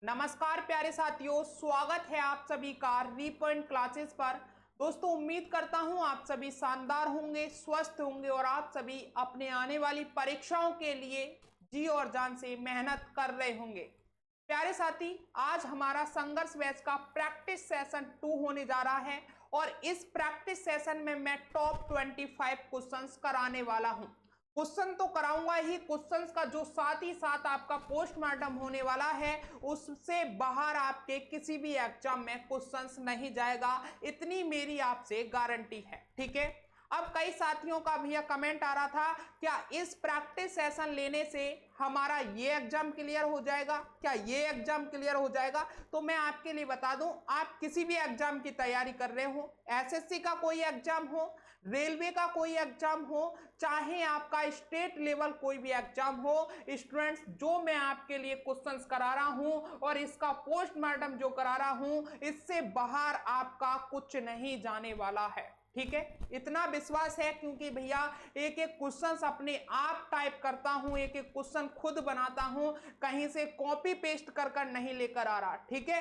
नमस्कार प्यारे साथियों, स्वागत है आप सभी का रीपॉइंट क्लासेस पर। दोस्तों, उम्मीद करता हूं आप सभी शानदार होंगे, स्वस्थ होंगे और आप सभी अपने आने वाली परीक्षाओं के लिए जी और जान से मेहनत कर रहे होंगे। प्यारे साथी, आज हमारा संघर्ष बैच का प्रैक्टिस सेशन 2 होने जा रहा है और इस प्रैक्टिस सेशन में मैं टॉप 25 क्वेश्चंस कराने वाला हूं। क्वेश्चन तो कराऊंगा ही, क्वेश्चंस का जो साथ ही साथ आपका पोस्टमार्टम होने वाला है उससे बाहर आपके किसी भी एग्जाम में क्वेश्चंस नहीं जाएगा, इतनी मेरी आपसे गारंटी है। ठीक है। अब कई साथियों का भैया कमेंट आ रहा था, क्या इस प्रैक्टिस सेशन लेने से हमारा ये एग्जाम क्लियर हो जाएगा, क्या ये एग्जाम क्लियर हो जाएगा? तो मैं आपके लिए बता दूं, आप किसी भी एग्जाम की तैयारी कर रहे हो, एसएससी का कोई एग्जाम हो, रेलवे का कोई एग्जाम हो, चाहे आपका स्टेट लेवल कोई भी एग्जाम हो, स्टूडेंट्स, जो मैं आपके लिए क्वेश्चंस करा रहा हूं और इसका पोस्टमार्टम जो करा रहा हूं, इससे बाहर आपका कुछ नहीं जाने वाला है। ठीक है, इतना विश्वास है क्योंकि भैया एक एक क्वेश्चंस अपने आप टाइप करता हूं, एक एक क्वेश्चन खुद बनाता हूं, कहीं से कॉपी पेस्ट कर नहीं लेकर आ रहा। ठीक है,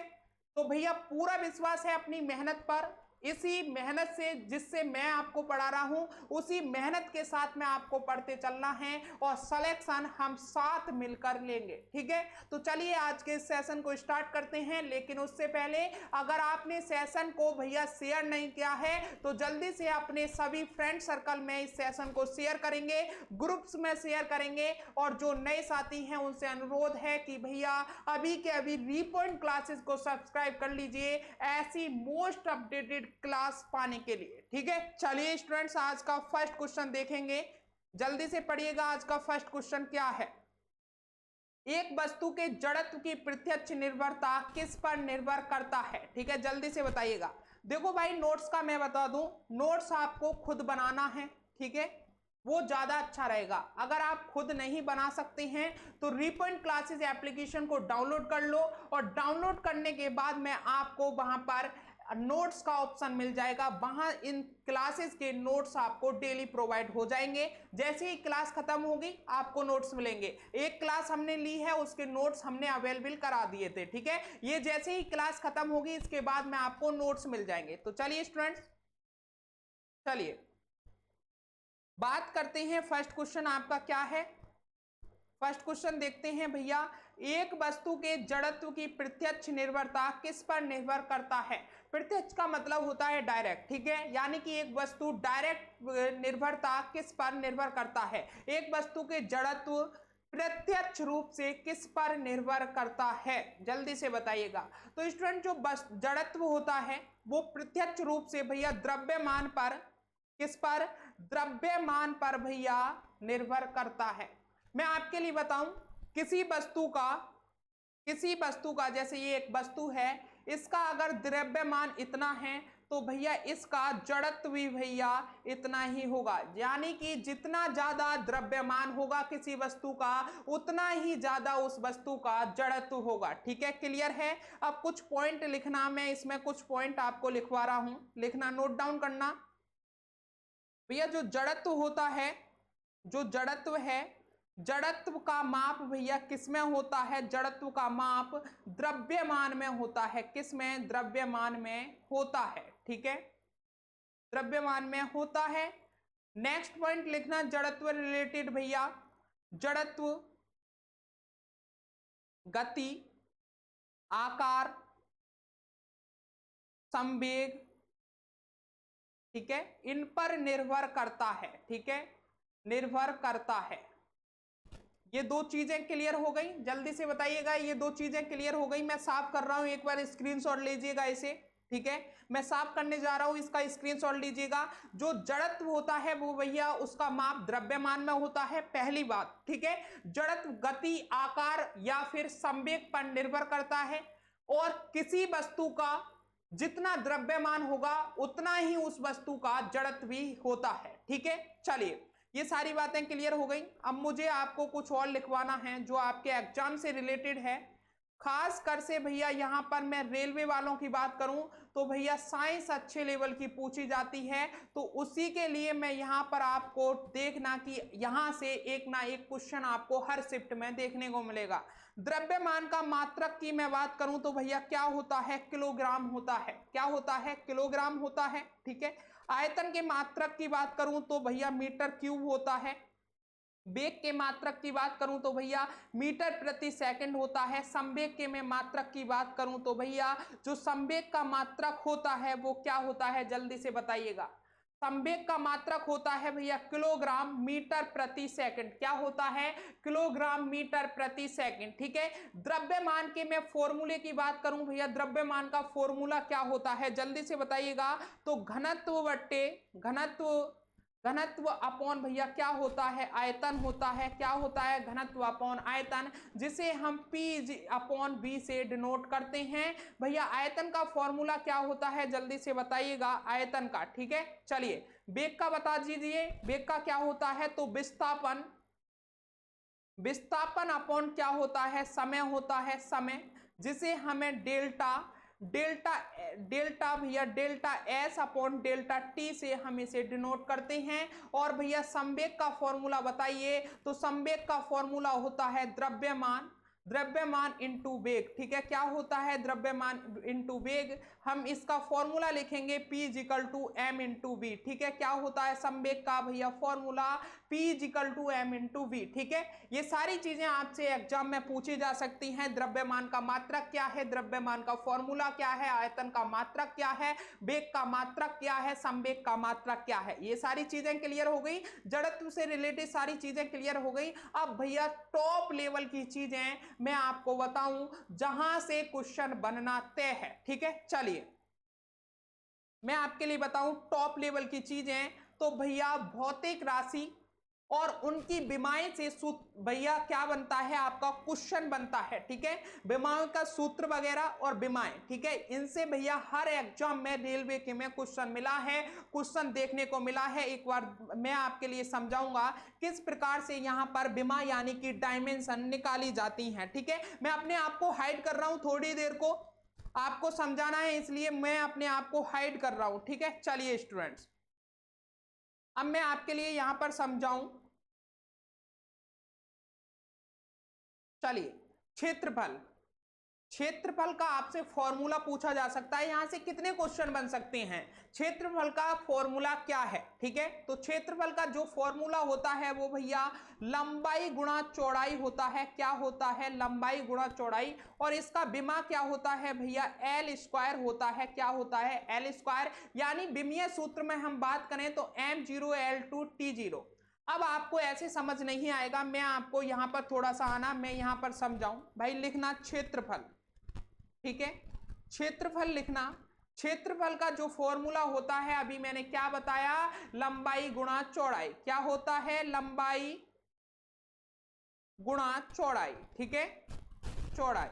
तो भैया पूरा विश्वास है अपनी मेहनत पर। इसी मेहनत से, जिससे मैं आपको पढ़ा रहा हूं, उसी मेहनत के साथ में आपको पढ़ते चलना है और सिलेक्शन हम साथ मिलकर लेंगे। ठीक है, तो चलिए आज के सेशन को स्टार्ट करते हैं। लेकिन उससे पहले अगर आपने सेशन को भैया शेयर नहीं किया है तो जल्दी से अपने सभी फ्रेंड सर्कल में इस सेशन को शेयर करेंगे, ग्रुप्स में शेयर करेंगे। और जो नए साथी हैं उनसे अनुरोध है कि भैया अभी के अभी रीपॉइंट क्लासेस को सब्सक्राइब कर लीजिए ऐसी मोस्ट अपडेटेड क्लास पाने के लिए। ठीक है, चलिए स्टूडेंट्स, आज का फर्स्ट क्वेश्चन देखेंगे, जल्दी से पढ़िएगा। आज का फर्स्ट क्वेश्चन क्या है? एक वस्तु के जड़त्व की प्रत्यक्ष निर्भरता किस पर निर्भर करता है? ठीक है, जल्दी से बताइएगा। देखो भाई, नोट्स का मैं बता दूं, नोट्स आपको खुद बनाना है। ठीक है, वो ज्यादा अच्छा रहेगा। अगर आप खुद नहीं बना सकते हैं तो रीपॉइंट क्लासेस एप्लीकेशन को डाउनलोड कर लो और डाउनलोड करने के बाद में आपको वहां पर नोट्स का ऑप्शन मिल जाएगा, वहां इन क्लासेस के नोट्स आपको डेली प्रोवाइड हो जाएंगे। जैसे ही क्लास खत्म होगी आपको नोट्स मिलेंगे। एक क्लास हमने ली है, उसके नोट्स हमने अवेलेबल करा दिए थे। ठीक है, ये जैसे ही क्लास खत्म होगी इसके बाद में आपको नोट्स मिल जाएंगे। तो चलिए स्टूडेंट्स, चलिए बात करते हैं। फर्स्ट क्वेश्चन आपका क्या है? फर्स्ट क्वेश्चन देखते हैं भैया, एक वस्तु के जड़त्व की प्रत्यक्ष निर्भरता किस पर निर्भर करता है? प्रत्यक्ष का मतलब होता है डायरेक्ट। ठीक है, यानी कि एक वस्तु डायरेक्ट निर्भरता किस पर निर्भर करता है? एक वस्तु के जड़त्व प्रत्यक्ष रूप से किस पर निर्भर करता है? जल्दी से बताइएगा। तो स्टूडेंट, जो जड़त्व होता है वो प्रत्यक्ष रूप से भैया द्रव्यमान पर, किस पर? द्रव्यमान पर भैया निर्भर करता है। मैं आपके लिए बताऊं, किसी वस्तु का जैसे ये एक वस्तु है, इसका अगर द्रव्यमान इतना है तो भैया इसका जड़त्व भी भैया इतना ही होगा। यानी कि जितना ज्यादा द्रव्यमान होगा किसी वस्तु का, उतना ही ज्यादा उस वस्तु का जड़त्व होगा। ठीक है, क्लियर है? अब कुछ पॉइंट लिखना, मैं इसमें कुछ पॉइंट आपको लिखवा रहा हूं, लिखना, नोट डाउन करना। भैया जो जड़त्व होता है, जो जड़त्व है, जड़त्व का माप भैया किस में होता है? जड़त्व का माप द्रव्यमान में होता है। किस में? द्रव्यमान में होता है। ठीक है, द्रव्यमान में होता है। नेक्स्ट पॉइंट लिखना जड़त्व रिलेटेड भैया, जड़त्व गति, आकार, संवेग, ठीक है, इन पर निर्भर करता है। ठीक है, निर्भर करता है। ये दो चीजें क्लियर हो गई, जल्दी से बताइएगा। ये दो चीजें क्लियर हो गई। मैं साफ कर रहा हूं, एक बार स्क्रीनशॉट लीजिएगा इसे। ठीक है, मैं साफ करने जा रहा हूं, इसका स्क्रीनशॉट लीजिएगा। जो जड़त्व होता है वो भैया उसका माप द्रव्यमान में होता है, पहली बात। ठीक है, जड़त्व गति, आकार या फिर संवेग पर निर्भर करता है और किसी वस्तु का जितना द्रव्यमान होगा उतना ही उस वस्तु का जड़त्व भी होता है। ठीक है, चलिए ये सारी बातें क्लियर हो गई। अब मुझे आपको कुछ और लिखवाना है जो आपके एग्जाम से रिलेटेड है। खास कर से भैया यहाँ पर मैं रेलवे वालों की बात करूं तो भैया साइंस अच्छे लेवल की पूछी जाती है, तो उसी के लिए मैं यहाँ पर आपको देखना कि यहाँ से एक ना एक क्वेश्चन आपको हर शिफ्ट में देखने को मिलेगा। द्रव्यमान का मात्रक की मैं बात करूं तो भैया क्या होता है, किलोग्राम होता है। क्या होता है, किलोग्राम होता है, ठीक है। आयतन के मात्रक की बात करूं तो भैया मीटर क्यूब होता है। वेग के मात्रक की बात करूं तो भैया मीटर प्रति सेकंड होता है। संवेग के मैं मात्रक की बात करूं तो भैया जो संवेग का मात्रक होता है वो क्या होता है, जल्दी से बताइएगा। संवेग का मात्रक होता है भैया किलोग्राम मीटर प्रति सेकंड। क्या होता है, किलोग्राम मीटर प्रति सेकंड, ठीक है। द्रव्यमान के मैं फॉर्मूले की बात करूं भैया, द्रव्यमान का फॉर्मूला क्या होता है, जल्दी से बताइएगा। तो घनत्व बट्टे घनत्व अपॉन भैया क्या होता है, आयतन होता है। क्या होता है, घनत्व अपॉन आयतन, जिसे हम P अपॉन V से डिनोट करते हैं। भैया आयतन का फॉर्मूला क्या होता है, जल्दी से बताइएगा आयतन का, ठीक है। चलिए वेग का बता दीजिए, वेग का क्या होता है, तो विस्थापन अपॉन क्या होता है, समय होता है, समय, जिसे हमें डेल्टा भैया delta S upon delta T से हम इसे डिनोट करते हैं। और भैया संवेग का फॉर्मूला बताइए, तो संवेग का फॉर्मूला होता है द्रव्यमान इंटू वेग, ठीक है। क्या होता है, द्रव्यमान इंटू वेग। हम इसका फॉर्मूला लिखेंगे P equal to M into V, ठीक है। क्या होता है संवेग का भैया formula, P equal to M into V, ठीक है। ये सारी चीजें आपसे एग्जाम में पूछी जा सकती हैं। द्रव्यमान का मात्रक क्या है, द्रव्यमान का फॉर्मूला क्या है, आयतन का मात्रक क्या है, वेग का मात्रक क्या है, संवेग का मात्रक क्या है। ये सारी चीजें क्लियर हो गई, जड़त्व से रिलेटेड सारी चीजें क्लियर हो गई। अब भैया टॉप लेवल की चीजें मैं आपको बताऊं जहां से क्वेश्चन बनना तय है, ठीक है। चलिए मैं आपके लिए बताऊं टॉप लेवल की चीजें, तो भैया भौतिक राशि और उनकी विमाएं से सूत्र भैया क्या बनता है, आपका क्वेश्चन बनता है, ठीक है। विमाओं का सूत्र वगैरह और विमाएं, ठीक है, इनसे भैया हर एग्जाम में रेलवे के में क्वेश्चन मिला है, क्वेश्चन देखने को मिला है। एक बार मैं आपके लिए समझाऊंगा किस प्रकार से यहाँ पर विमा यानी कि डायमेंशन निकाली जाती हैं, ठीक है। मैं अपने आप को हाइड कर रहा हूं, थोड़ी देर को आपको समझाना है, इसलिए मैं अपने आप को हाइड कर रहा हूं, ठीक है। चलिए स्टूडेंट्स अब मैं आपके लिए यहां पर समझाऊं। चलिए क्षेत्रफल का आपसे फॉर्मूला पूछा जा सकता है, यहां से कितने क्वेश्चन बन सकते हैं। क्षेत्रफल का फॉर्मूला क्या है, ठीक है। तो क्षेत्रफल का जो फॉर्मूला होता है वो भैया लंबाई गुणा चौड़ाई होता है। क्या होता है, लंबाई गुणा चौड़ाई। और इसका विमा क्या होता है भैया, एल स्क्वायर होता है। क्या होता है, एल स्क्वायर, यानी विमीय सूत्र में हम बात करें तो m0L2T0। अब आपको ऐसे समझ नहीं आएगा, मैं आपको यहां पर थोड़ा सा आना, मैं यहां पर समझाऊं भाई। लिखना क्षेत्रफल, ठीक है, क्षेत्रफल लिखना। क्षेत्रफल का जो फॉर्मूला होता है अभी मैंने क्या बताया, लंबाई गुणा चौड़ाई। क्या होता है, लंबाई गुणा चौड़ाई, ठीक है, चौड़ाई।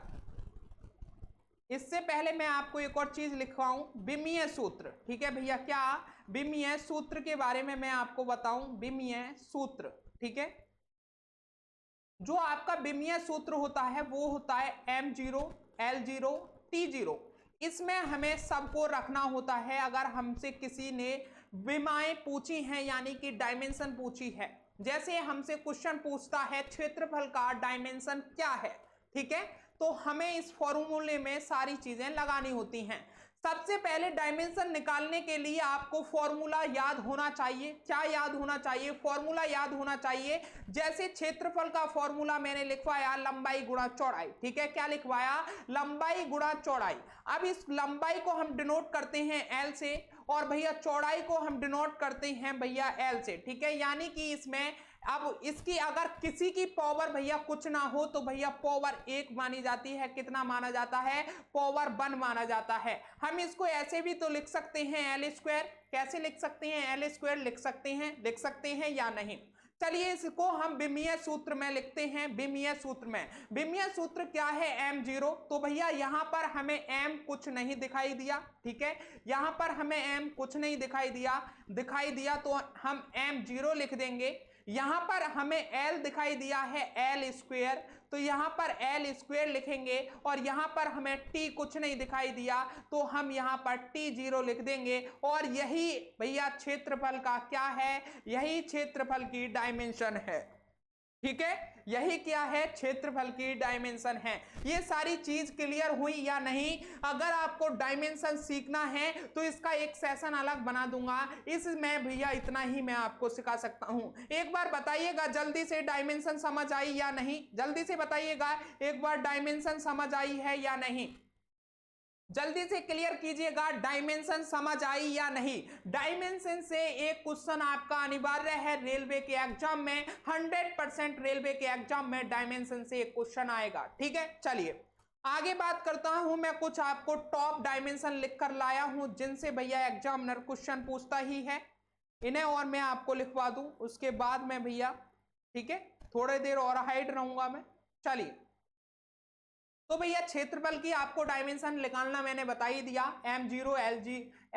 इससे पहले मैं आपको एक और चीज लिखवाऊं, विमीय सूत्र, ठीक है भैया। क्या, विमीय सूत्र के बारे में मैं आपको बताऊं, विमीय सूत्र, ठीक है। जो आपका विमीय सूत्र होता है वो होता है m0L0T0। इसमें हमें सबको रखना होता है। अगर हमसे किसी ने विमाएं पूछी हैं यानी कि डायमेंशन पूछी है, जैसे हमसे क्वेश्चन पूछता है क्षेत्रफल का डायमेंशन क्या है, ठीक है, तो हमें इस फॉर्मूले में सारी चीजें लगानी होती हैं। सबसे पहले डायमेंशन निकालने के लिए आपको फॉर्मूला याद होना चाहिए। क्या याद होना चाहिए, फॉर्मूला याद होना चाहिए। जैसे क्षेत्रफल का फॉर्मूला मैंने लिखवाया लंबाई गुणा चौड़ाई, ठीक है। क्या लिखवाया, लंबाई गुणा चौड़ाई। अब इस लंबाई को हम डिनोट करते हैं एल से, और भैया चौड़ाई को हम डिनोट करते हैं भैया एल से, ठीक है। यानी कि इसमें अब इसकी अगर किसी की पावर भैया कुछ ना हो तो भैया पावर 1 मानी जाती है। कितना माना जाता है, पावर 1 माना जाता है। हम इसको ऐसे भी तो लिख सकते हैं एल स्क्वायर। कैसे लिख सकते हैं, एल स्क्वायर लिख सकते हैं या नहीं। चलिए इसको हम विमीय सूत्र में लिखते हैं। विमीय सूत्र में, विमीय सूत्र क्या है, m0। तो भैया यहां पर हमें m कुछ नहीं दिखाई दिया, ठीक है। यहां पर हमें m कुछ नहीं दिखाई दिया तो हम m0 लिख देंगे। यहां पर हमें L दिखाई दिया है L स्क्वायर, तो यहां पर L स्क्वायर लिखेंगे और यहां पर हमें T कुछ नहीं दिखाई दिया तो हम यहां पर T0 लिख देंगे। और यही भैया क्षेत्रफल का क्या है, यही क्षेत्रफल की डायमेंशन है। ठीक है, यही क्या है, क्षेत्रफल की डायमेंशन है। ये सारी चीज क्लियर हुई या नहीं? अगर आपको डायमेंशन सीखना है तो इसका एक सेशन अलग बना दूंगा, इसमें भैया इतना ही मैं आपको सिखा सकता हूं। एक बार बताइएगा जल्दी से, डायमेंशन समझ आई या नहीं? जल्दी से बताइएगा एक बार, डायमेंशन समझ आई है या नहीं? जल्दी से क्लियर कीजिएगा, डायमेंशन समझ आई या नहीं? डायमेंशन से एक क्वेश्चन आपका अनिवार्य है रेलवे के एग्जाम में, 100% रेलवे के एग्जाम में डायमेंशन से एक क्वेश्चन आएगा। ठीक है, चलिए आगे बात करता हूं। मैं कुछ आपको टॉप डायमेंशन लिख कर लाया हूं जिनसे भैया एग्जामिनर क्वेश्चन पूछता ही है, इन्हें और मैं आपको लिखवा दूं, उसके बाद में भैया ठीक है थोड़ी देर और हाइड रहूंगा मैं। चलिए, तो भैया क्षेत्रफल की आपको डायमेंशन निकालना मैंने बता ही दिया, m0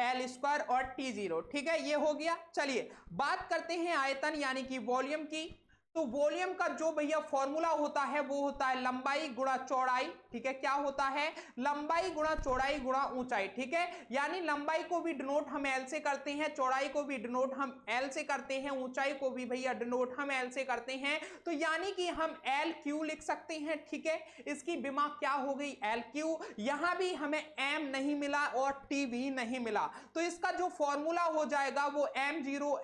L स्क्वायर और T0। ठीक है, ये हो गया। चलिए बात करते हैं आयतन यानी कि वॉल्यूम की। तो वॉल्यूम का जो भैया फॉर्मूला होता है वो होता है लंबाई गुणा चौड़ाई। ठीक है, क्या होता है, लंबाई गुणा चौड़ाई गुणा ऊंचाई। ठीक है, यानी लंबाई को भी डिनोट हम L से करते हैं, चौड़ाई को भी डिनोट हम L से करते हैं, ऊंचाई को भी भैया डिनोट हम L से करते हैं। तो यानी कि हम LQ लिख सकते हैं। ठीक है, इसकी विमा क्या हो गई, LQ। यहां भी हमें M नहीं मिला और T भी नहीं मिला, तो इसका जो फॉर्मूला हो जाएगा वो m0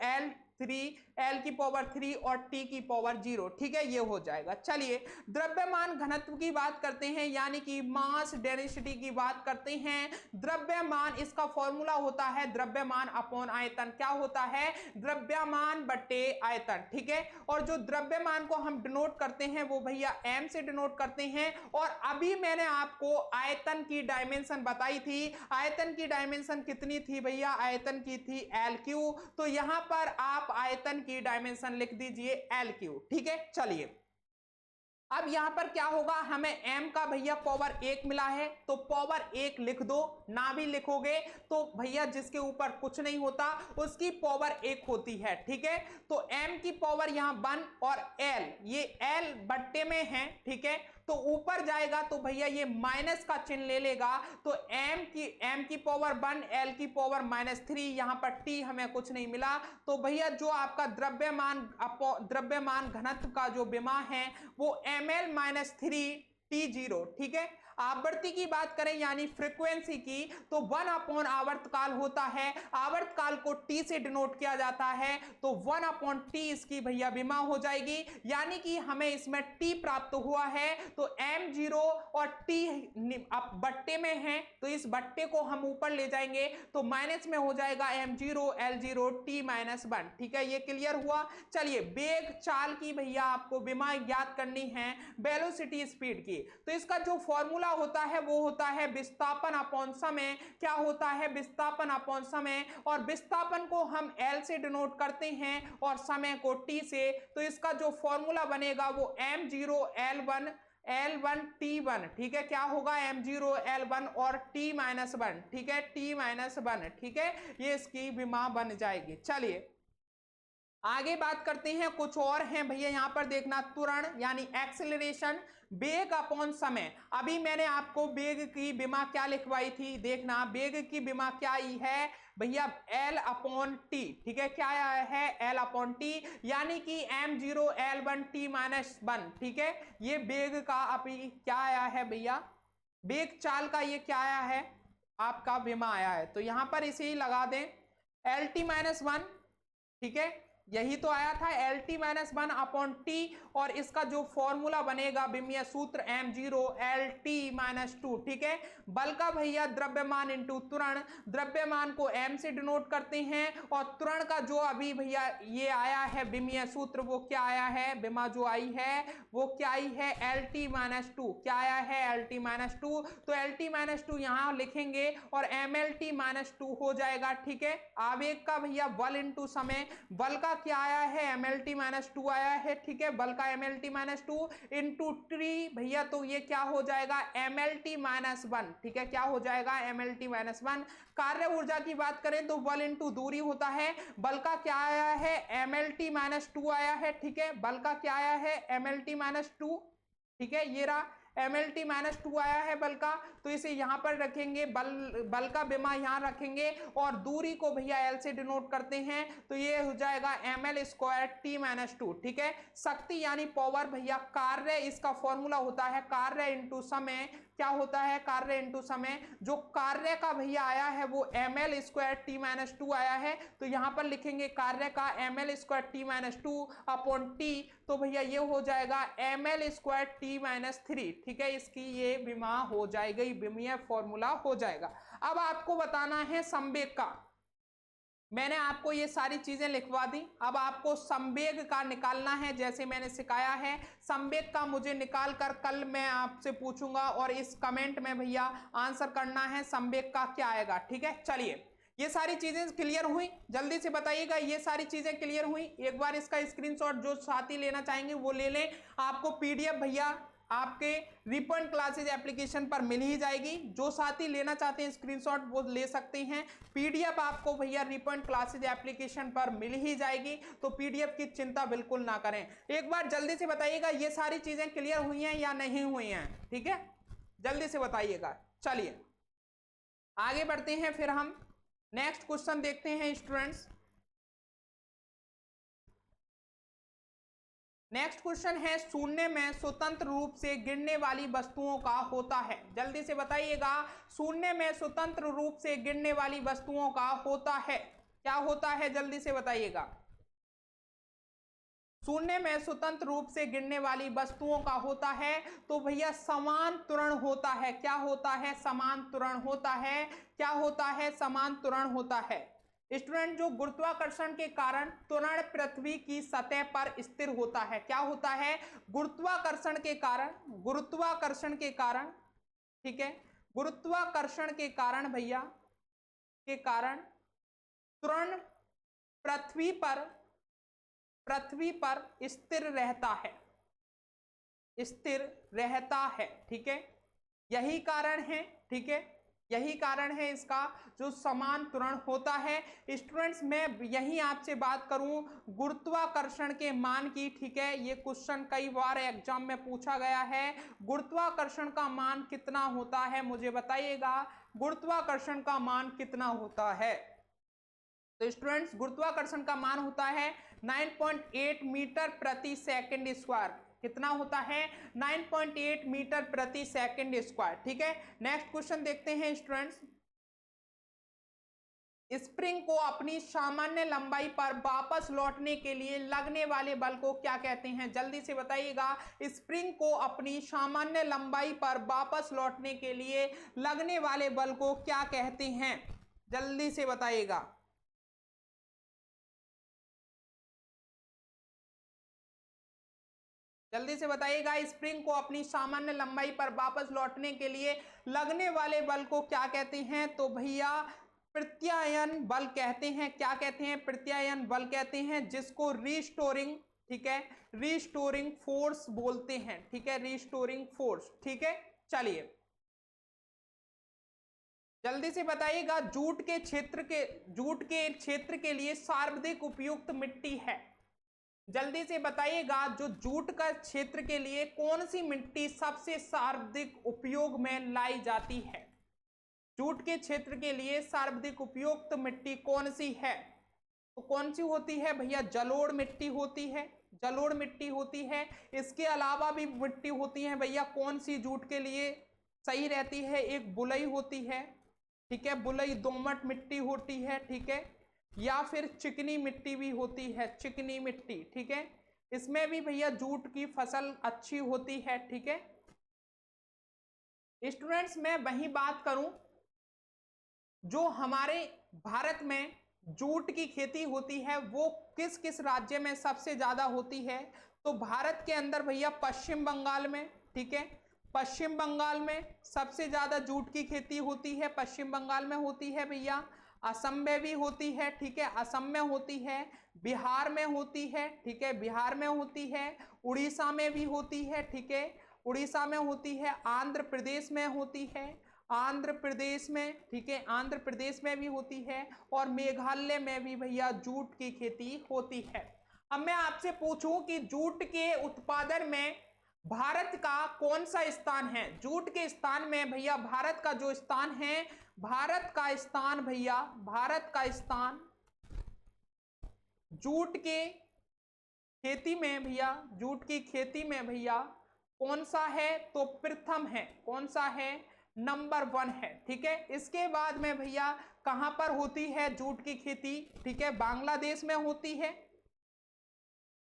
L की पावर 3 और T की पावर 0। ठीक है, ये हो जाएगा। चलिए द्रव्यमान घनत्व की बात करते हैं, यानी कि मास डेंसिटी की बात करते हैं। द्रव्यमान, इसका फॉर्मूला होता है द्रव्यमान अपॉन आयतन। क्या होता है, द्रव्यमान बटे आयतन। ठीक है, और जो द्रव्यमान को हम डिनोट करते हैं वो भैया M से डिनोट करते हैं। और अभी मैंने आपको आयतन की डायमेंशन बताई थी, आयतन की डायमेंशन कितनी थी भैया, आयतन की थी LQ। तो यहां पर आप आयतन की डायमेंशन लिख दीजिए LQ। ठीक है, चलिए अब यहां पर क्या होगा, हमें m का भैया पावर 1 मिला है तो पावर 1 लिख दो, ना भी लिखोगे तो भैया जिसके ऊपर कुछ नहीं होता उसकी पावर 1 होती है। ठीक है, तो m की पावर यहां 1 और l, ये l बट्टे में है। ठीक है, तो ऊपर जाएगा तो भैया ये माइनस का चिन्ह ले लेगा, तो m की पावर 1 l की पावर -3, यहां पर t हमें कुछ नहीं मिला। तो भैया जो आपका द्रव्यमान घनत्व का जो विमा है वो ml - 3 T0। ठीक है, आवृत्ति की बात करें यानी फ्रीक्वेंसी की, तो 1 अपॉन आवर्तकाल होता है, आवर्तकाल को T से डिनोट किया जाता है, तो 1 अपॉन T इसकी भैया विमा हो जाएगी। यानी कि हमें इसमें T प्राप्त हुआ है, तो m0 और T अब बट्टे में है तो इस बट्टे को हम ऊपर ले जाएंगे तो माइनस में हो जाएगा m0 L0 T -1। ठीक है, ये क्लियर हुआ। चलिए वेग चाल की भैया आपको विमा ज्ञात करनी है, वेलोसिटी स्पीड की, तो इसका जो फॉर्मूला होता है वो होता है विस्थापन अपॉन समय। क्या होता है, विस्थापन अपॉन समय, और विस्थापन को हम L से डिनोट करते हैं और समय को T से। तो इसका जो फॉर्मूला बनेगा वो m0 L1 T1। ठीक है, क्या होगा, m0 L1 और T -1। ठीक है, T -1। ठीक है, ये इसकी विमा बन जाएगी। चलिए आगे बात करते हैं, कुछ और हैं भैया यहां पर देखना, त्वरण यानी एक्सेलरेशन, वेग अपॉन समय। अभी मैंने आपको वेग की विमा क्या लिखवाई थी, देखना वेग की विमा क्या आई है भैया, L अपॉन T। ठीक है, क्या है, L अपॉन T, यानी कि m0 L1 T -1। ठीक है, ये वेग का अभी क्या आया है भैया, वेग चाल का ये क्या आया है आपका विमा आया है, तो यहां पर इसे ही लगा दें LT -1। ठीक है, यही तो आया था LT -1 अपॉन T, और इसका जो फॉर्मूला बनेगा विमीय सूत्र m0 LT -2। ठीक है, बल का भैया द्रव्यमान इंटू त्वरण, द्रव्यमान को m से डिनोट करते हैं, और त्वरण का जो अभी भैया ये आया है विमीय सूत्र वो क्या आया है, विमा जो आई है वो क्या आई है, LT -2। क्या आया है, LT -2, तो LT -2 यहां लिखेंगे और MLT -2 हो जाएगा। ठीक है, आवेग का भैया बल इंटू समय, बल का क्या आया है, MLT-2 आया है, ठीक है, बल का MLT-2 इंटू ट्री भैया, तो ये क्या हो जाएगा MLT-1, ठीक है, क्या हो जाएगा MLT-1। कार्य ऊर्जा की बात करें तो बल इंटू दूरी होता है, बल का क्या आया है MLT-2 आया है, ठीक है, बल का क्या आया है MLT-2, ठीक है, ये रहा MLT-2 आया है बल का, तो इसे यहां पर रखेंगे, बल का विमा यहां रखेंगे और दूरी को भैया L से डिनोट करते हैं, तो ये हो जाएगा ML²T-2, ठीक है। शक्ति यानी पावर भैया, कार्य इसका फॉर्मूला होता है कार्य इंटू समय, क्या होता है कार्य इंटू समय, जो कार्य का भैया आया है वो ML²T-2 आया है, तो यहां पर लिखेंगे कार्य का ML²T-2 अपॉन T, तो भैया ये हो जाएगा ML²T-3, ठीक है, इसकी ये विमा हो जाएगी, विमीय फॉर्मूला हो जाएगा। अब आपको बताना है संवेग का, मैंने आपको ये सारी चीजें लिखवा दी, अब आपको संवेग का निकालना है, जैसे मैंने सिखाया है संवेग का मुझे निकाल कर कल मैं आपसे पूछूंगा और इस कमेंट में भैया आंसर करना है संवेग का क्या आएगा, ठीक है। चलिए ये सारी चीजें क्लियर हुई, जल्दी से बताइएगा ये सारी चीजें क्लियर हुई। एक बार इसका स्क्रीनशॉट जो साथी लेना चाहेंगे वो ले लें, आपको पीडीएफ भैया आपके रिपन क्लासेज एप्लीकेशन पर मिल ही जाएगी, जो साथी लेना चाहते हैं स्क्रीनशॉट वो ले सकते हैं, पीडीएफ आपको भैया रिपन क्लासेज एप्लीकेशन पर मिल ही जाएगी, तो पीडीएफ की चिंता बिल्कुल ना करें। एक बार जल्दी से बताइएगा ये सारी चीजें क्लियर हुई हैं या नहीं हुई हैं, ठीक है, जल्दी से बताइएगा। चलिए आगे बढ़ते हैं, फिर हम नेक्स्ट क्वेश्चन देखते हैं स्टूडेंट्स। नेक्स्ट क्वेश्चन है शून्य में स्वतंत्र रूप से गिरने वाली वस्तुओं का होता है, जल्दी से बताइएगा, शून्य में स्वतंत्र रूप से गिरने वाली वस्तुओं का होता है, क्या होता है, जल्दी से बताइएगा। शून्य में स्वतंत्र रूप से गिरने वाली वस्तुओं का होता है, तो भैया समान त्वरण होता है, क्या होता है, समान त्वरण होता है, क्या होता है, समान त्वरण होता है। स्टूडेंट जो गुरुत्वाकर्षण के कारण त्वरण पृथ्वी की सतह पर स्थिर होता है, क्या होता है, गुरुत्वाकर्षण के कारण, गुरुत्वाकर्षण के कारण, ठीक है, गुरुत्वाकर्षण के कारण भैया के कारण त्वरण पृथ्वी पर स्थिर रहता है, स्थिर रहता है, ठीक है, यही कारण है, ठीक है, यही कारण है इसका जो समान त्वरण होता है। स्टूडेंट्स मैं यही आपसे बात करूं गुरुत्वाकर्षण के मान की, ठीक है, ये क्वेश्चन कई बार एग्जाम में पूछा गया है, गुरुत्वाकर्षण का मान कितना होता है मुझे बताइएगा, गुरुत्वाकर्षण का मान कितना होता है। तो स्टूडेंट्स गुरुत्वाकर्षण का मान होता है 9.8 मीटर प्रति सेकंड स्क्वायर, कितना होता है 9.8 मीटर प्रति सेकंड स्क्वायर, ठीक है। नेक्स्ट क्वेश्चन देखते हैं स्टूडेंट्स, स्प्रिंग को अपनी सामान्य लंबाई पर वापस लौटने के लिए लगने वाले बल को क्या कहते हैं, जल्दी से बताइएगा, स्प्रिंग को अपनी सामान्य लंबाई पर वापस लौटने के लिए लगने वाले बल को क्या कहते हैं, जल्दी से बताइएगा। जल्दी से बताइएगा, स्प्रिंग को अपनी सामान्य लंबाई पर वापस लौटने के लिए लगने वाले बल को क्या कहते हैं, तो भैया प्रत्यायन बल कहते हैं, क्या कहते हैं, प्रत्यायन बल कहते हैं, जिसको रीस्टोरिंग, ठीक है, रीस्टोरिंग फोर्स बोलते हैं, ठीक है, रीस्टोरिंग फोर्स, ठीक है। चलिए जल्दी से बताइएगा, जूट के क्षेत्र के लिए सर्वाधिक उपयुक्त मिट्टी है, जल्दी से बताइएगा, जो जूट का क्षेत्र के लिए कौन सी मिट्टी सबसे सर्वाधिक उपयोग में लाई जाती है, जूट के क्षेत्र के लिए सर्वाधिक उपयुक्त मिट्टी कौन सी है, तो कौन सी होती है भैया, जलोढ़ मिट्टी होती है, जलोढ़ मिट्टी होती है। इसके अलावा भी मिट्टी होती है भैया, कौन सी जूट के लिए सही रहती है, एक बुलई होती है, ठीक है, बुलई दोमट मिट्टी होती है, ठीक है, या फिर चिकनी मिट्टी भी होती है, चिकनी मिट्टी, ठीक है, इसमें भी भैया जूट की फसल अच्छी होती है, ठीक है। स्टूडेंट्स मैं वही बात करूं, जो हमारे भारत में जूट की खेती होती है वो किस किस राज्य में सबसे ज्यादा होती है, तो भारत के अंदर भैया पश्चिम बंगाल में, ठीक है, पश्चिम बंगाल में सबसे ज्यादा जूट की खेती होती है, पश्चिम बंगाल में होती है भैया। असम में भी होती है, ठीक है, असम में होती है, बिहार में होती है, ठीक है, बिहार में होती है, उड़ीसा में भी होती है, ठीक है, उड़ीसा में होती है, आंध्र प्रदेश में होती है, आंध्र प्रदेश में, ठीक है, आंध्र प्रदेश में भी होती है, और मेघालय में भी भैया जूट की खेती होती है। अब मैं आपसे पूछूं कि जूट के उत्पादन में भारत का कौन सा स्थान है? जूट के स्थान में भैया भारत का जो स्थान है, भारत का स्थान भैया, भारत का स्थान जूट के खेती में भैया, जूट की खेती में भैया कौन सा है? तो प्रथम है। कौन सा है? नंबर 1 है, ठीक है। इसके बाद में भैया कहां पर होती है जूट की खेती? ठीक है, बांग्लादेश में होती है,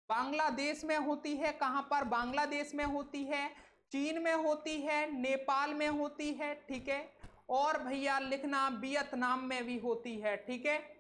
बांग्लादेश में होती है। कहां पर? बांग्लादेश में होती है, चीन में होती है, नेपाल में होती है, ठीक है, और भैया लिखना वियतनाम में भी होती है, ठीक है।